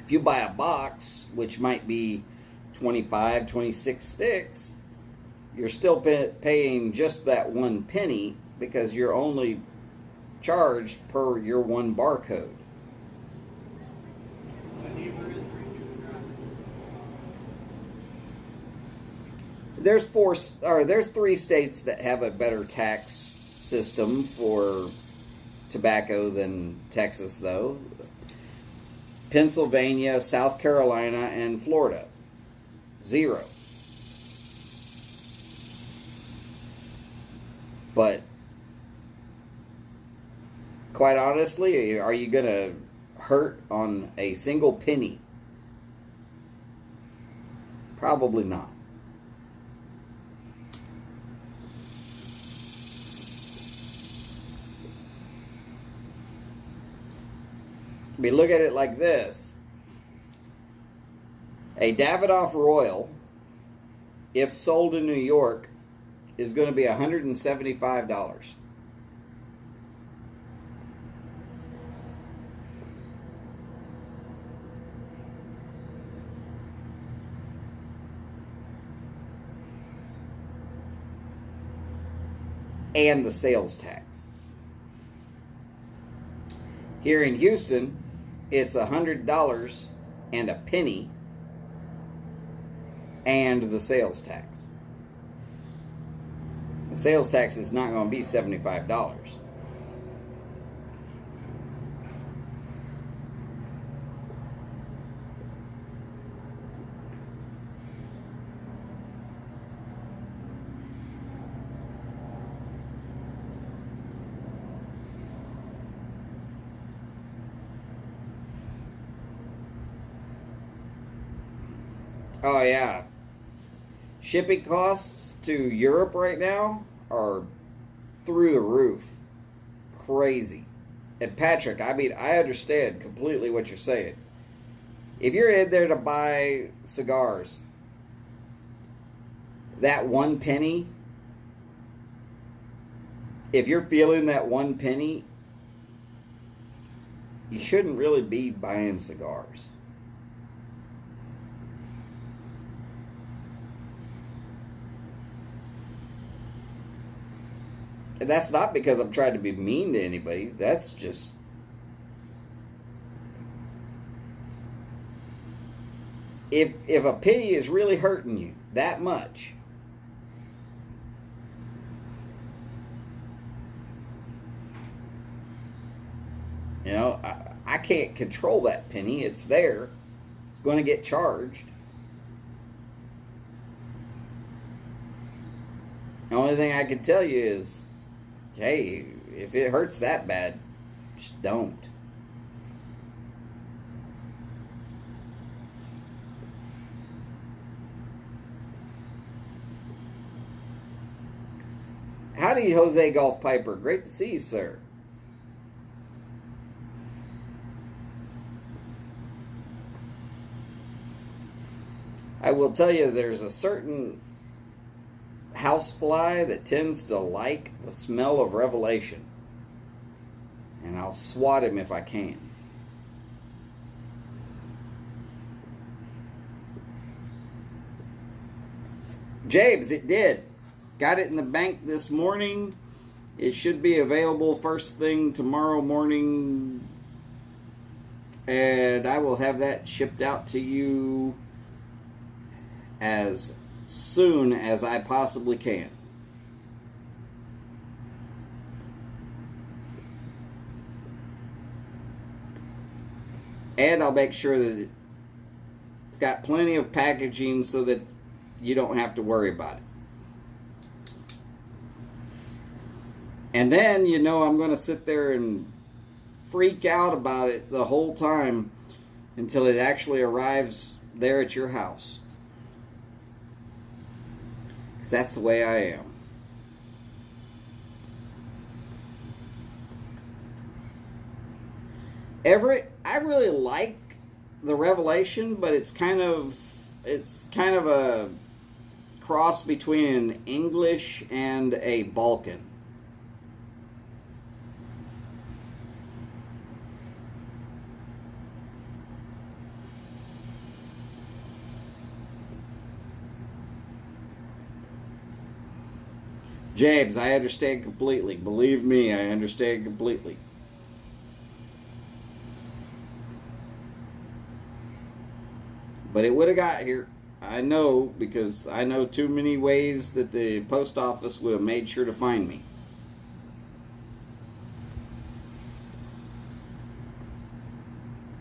If you buy a box, which might be 25, 26 sticks, you're still paying just that 1 penny because you're only charged per your 1 barcode. There's 3 states that have a better tax system for tobacco than Texas, though. Pennsylvania, South Carolina, and Florida. 0. But quite honestly, are you going to hurt on a single penny? Probably not. I mean, look at it like this. A Davidoff Royal, if sold in New York, is going to be $175. And the sales tax. Here in Houston, it's $100 and a penny and the sales tax. The sales tax is not going to be $75. Oh yeah. Shipping costs to Europe right now are through the roof. Crazy. And Patrick, I mean, I understand completely what you're saying. If you're in there to buy cigars, that 1 penny, if you're feeling that 1 penny, you shouldn't really be buying cigars. And that's not because I'm trying to be mean to anybody. That's just... If a penny is really hurting you that much, you know, I can't control that penny. It's there. It's going to get charged. The only thing I can tell you is, hey, if it hurts that bad, just don't. Howdy, Jose Golf Piper. Great to see you, sir. I will tell you, there's a certain housefly that tends to like the smell of revelation. And I'll swat him if I can. James, it did. Got it in the bank this morning. It should be available first thing tomorrow morning. And I will have that shipped out to you as soon as I possibly can. And I'll make sure that it's got plenty of packaging so that you don't have to worry about it. And then, you know, I'm going to sit there and freak out about it the whole time until it actually arrives there at your house. Because that's the way I am. Everett, I really like the Revelation, but it's kind of a cross between an English and a Balkan. James, I understand completely. Believe me, I understand completely. But it would have got here. I know, because I know too many ways that the post office would have made sure to find me.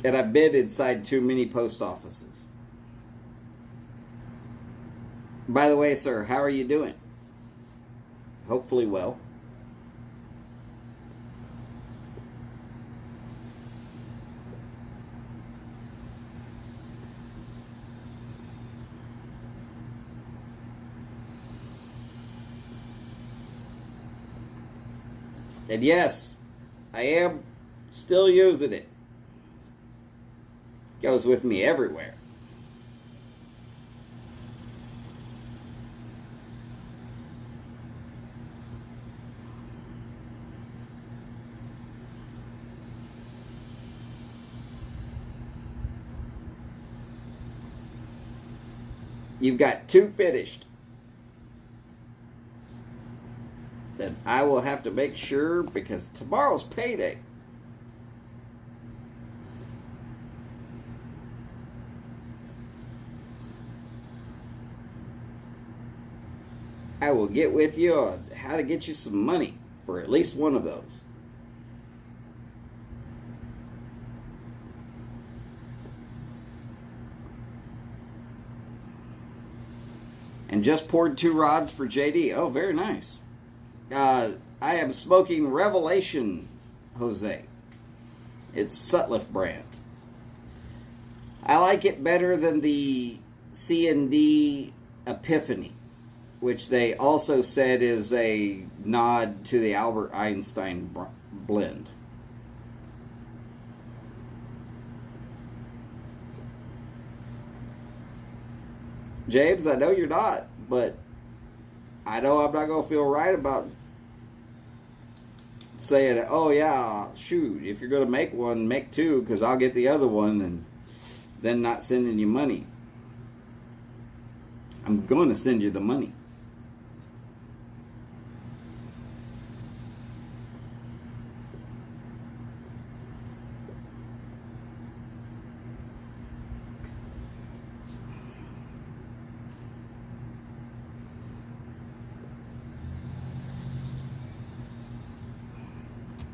And I've been inside too many post offices. By the way, sir, how are you doing? Hopefully well. And yes, I am still using it. Goes with me everywhere. You've got 2 finished. Then I will have to make sure, because tomorrow's payday. I will get with you on how to get you some money for at least one of those. And just poured 2 rods for JD. Oh, very nice. I am smoking Revelation, Jose. It's Sutliff brand. I like it better than the C&D Epiphany, which they also said is a nod to the Albert Einstein blend. James, I know you're not, but I know I'm not going to feel right about saying, oh yeah, shoot, if you're going to make one, make two, because I'll get the other one, and then not sending you money. I'm going to send you the money.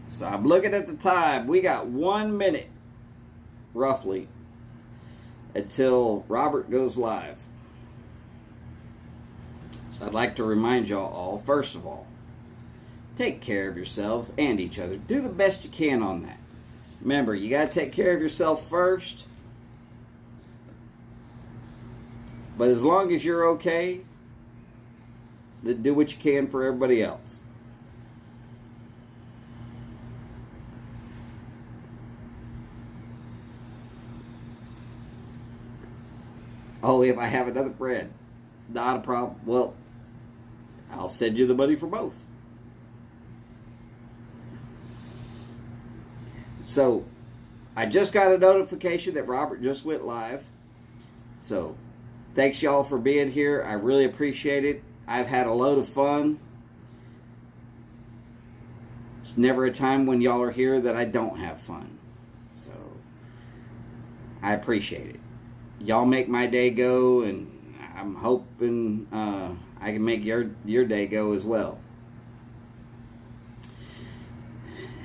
So I'm looking at the time. We got 1 minute, roughly, until Robert goes live. So I'd like to remind y'all all, first of all, take care of yourselves and each other. Do the best you can on that. Remember, you got to take care of yourself first. But as long as you're okay, then do what you can for everybody else. Only if I have another friend. Not a problem. Well, I'll send you the money for both. So, I just got a notification that Robert just went live. So, thanks y'all for being here. I really appreciate it. I've had a load of fun. It's never a time when y'all are here that I don't have fun. So, I appreciate it. Y'all make my day go, and I'm hoping I can make your day go as well.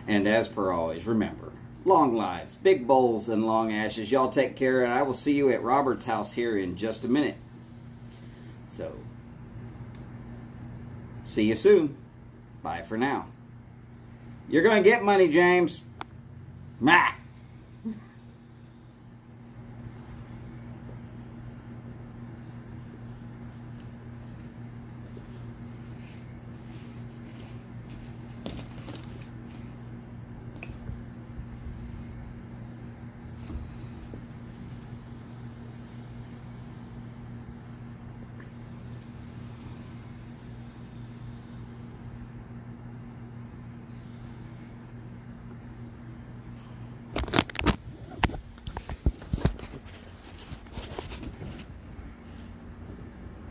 And as per always, remember, long lives, big bowls, and long ashes. Y'all take care, and I will see you at Robert's house here in just a minute. So, see you soon. Bye for now. You're going to get money, James. Mah.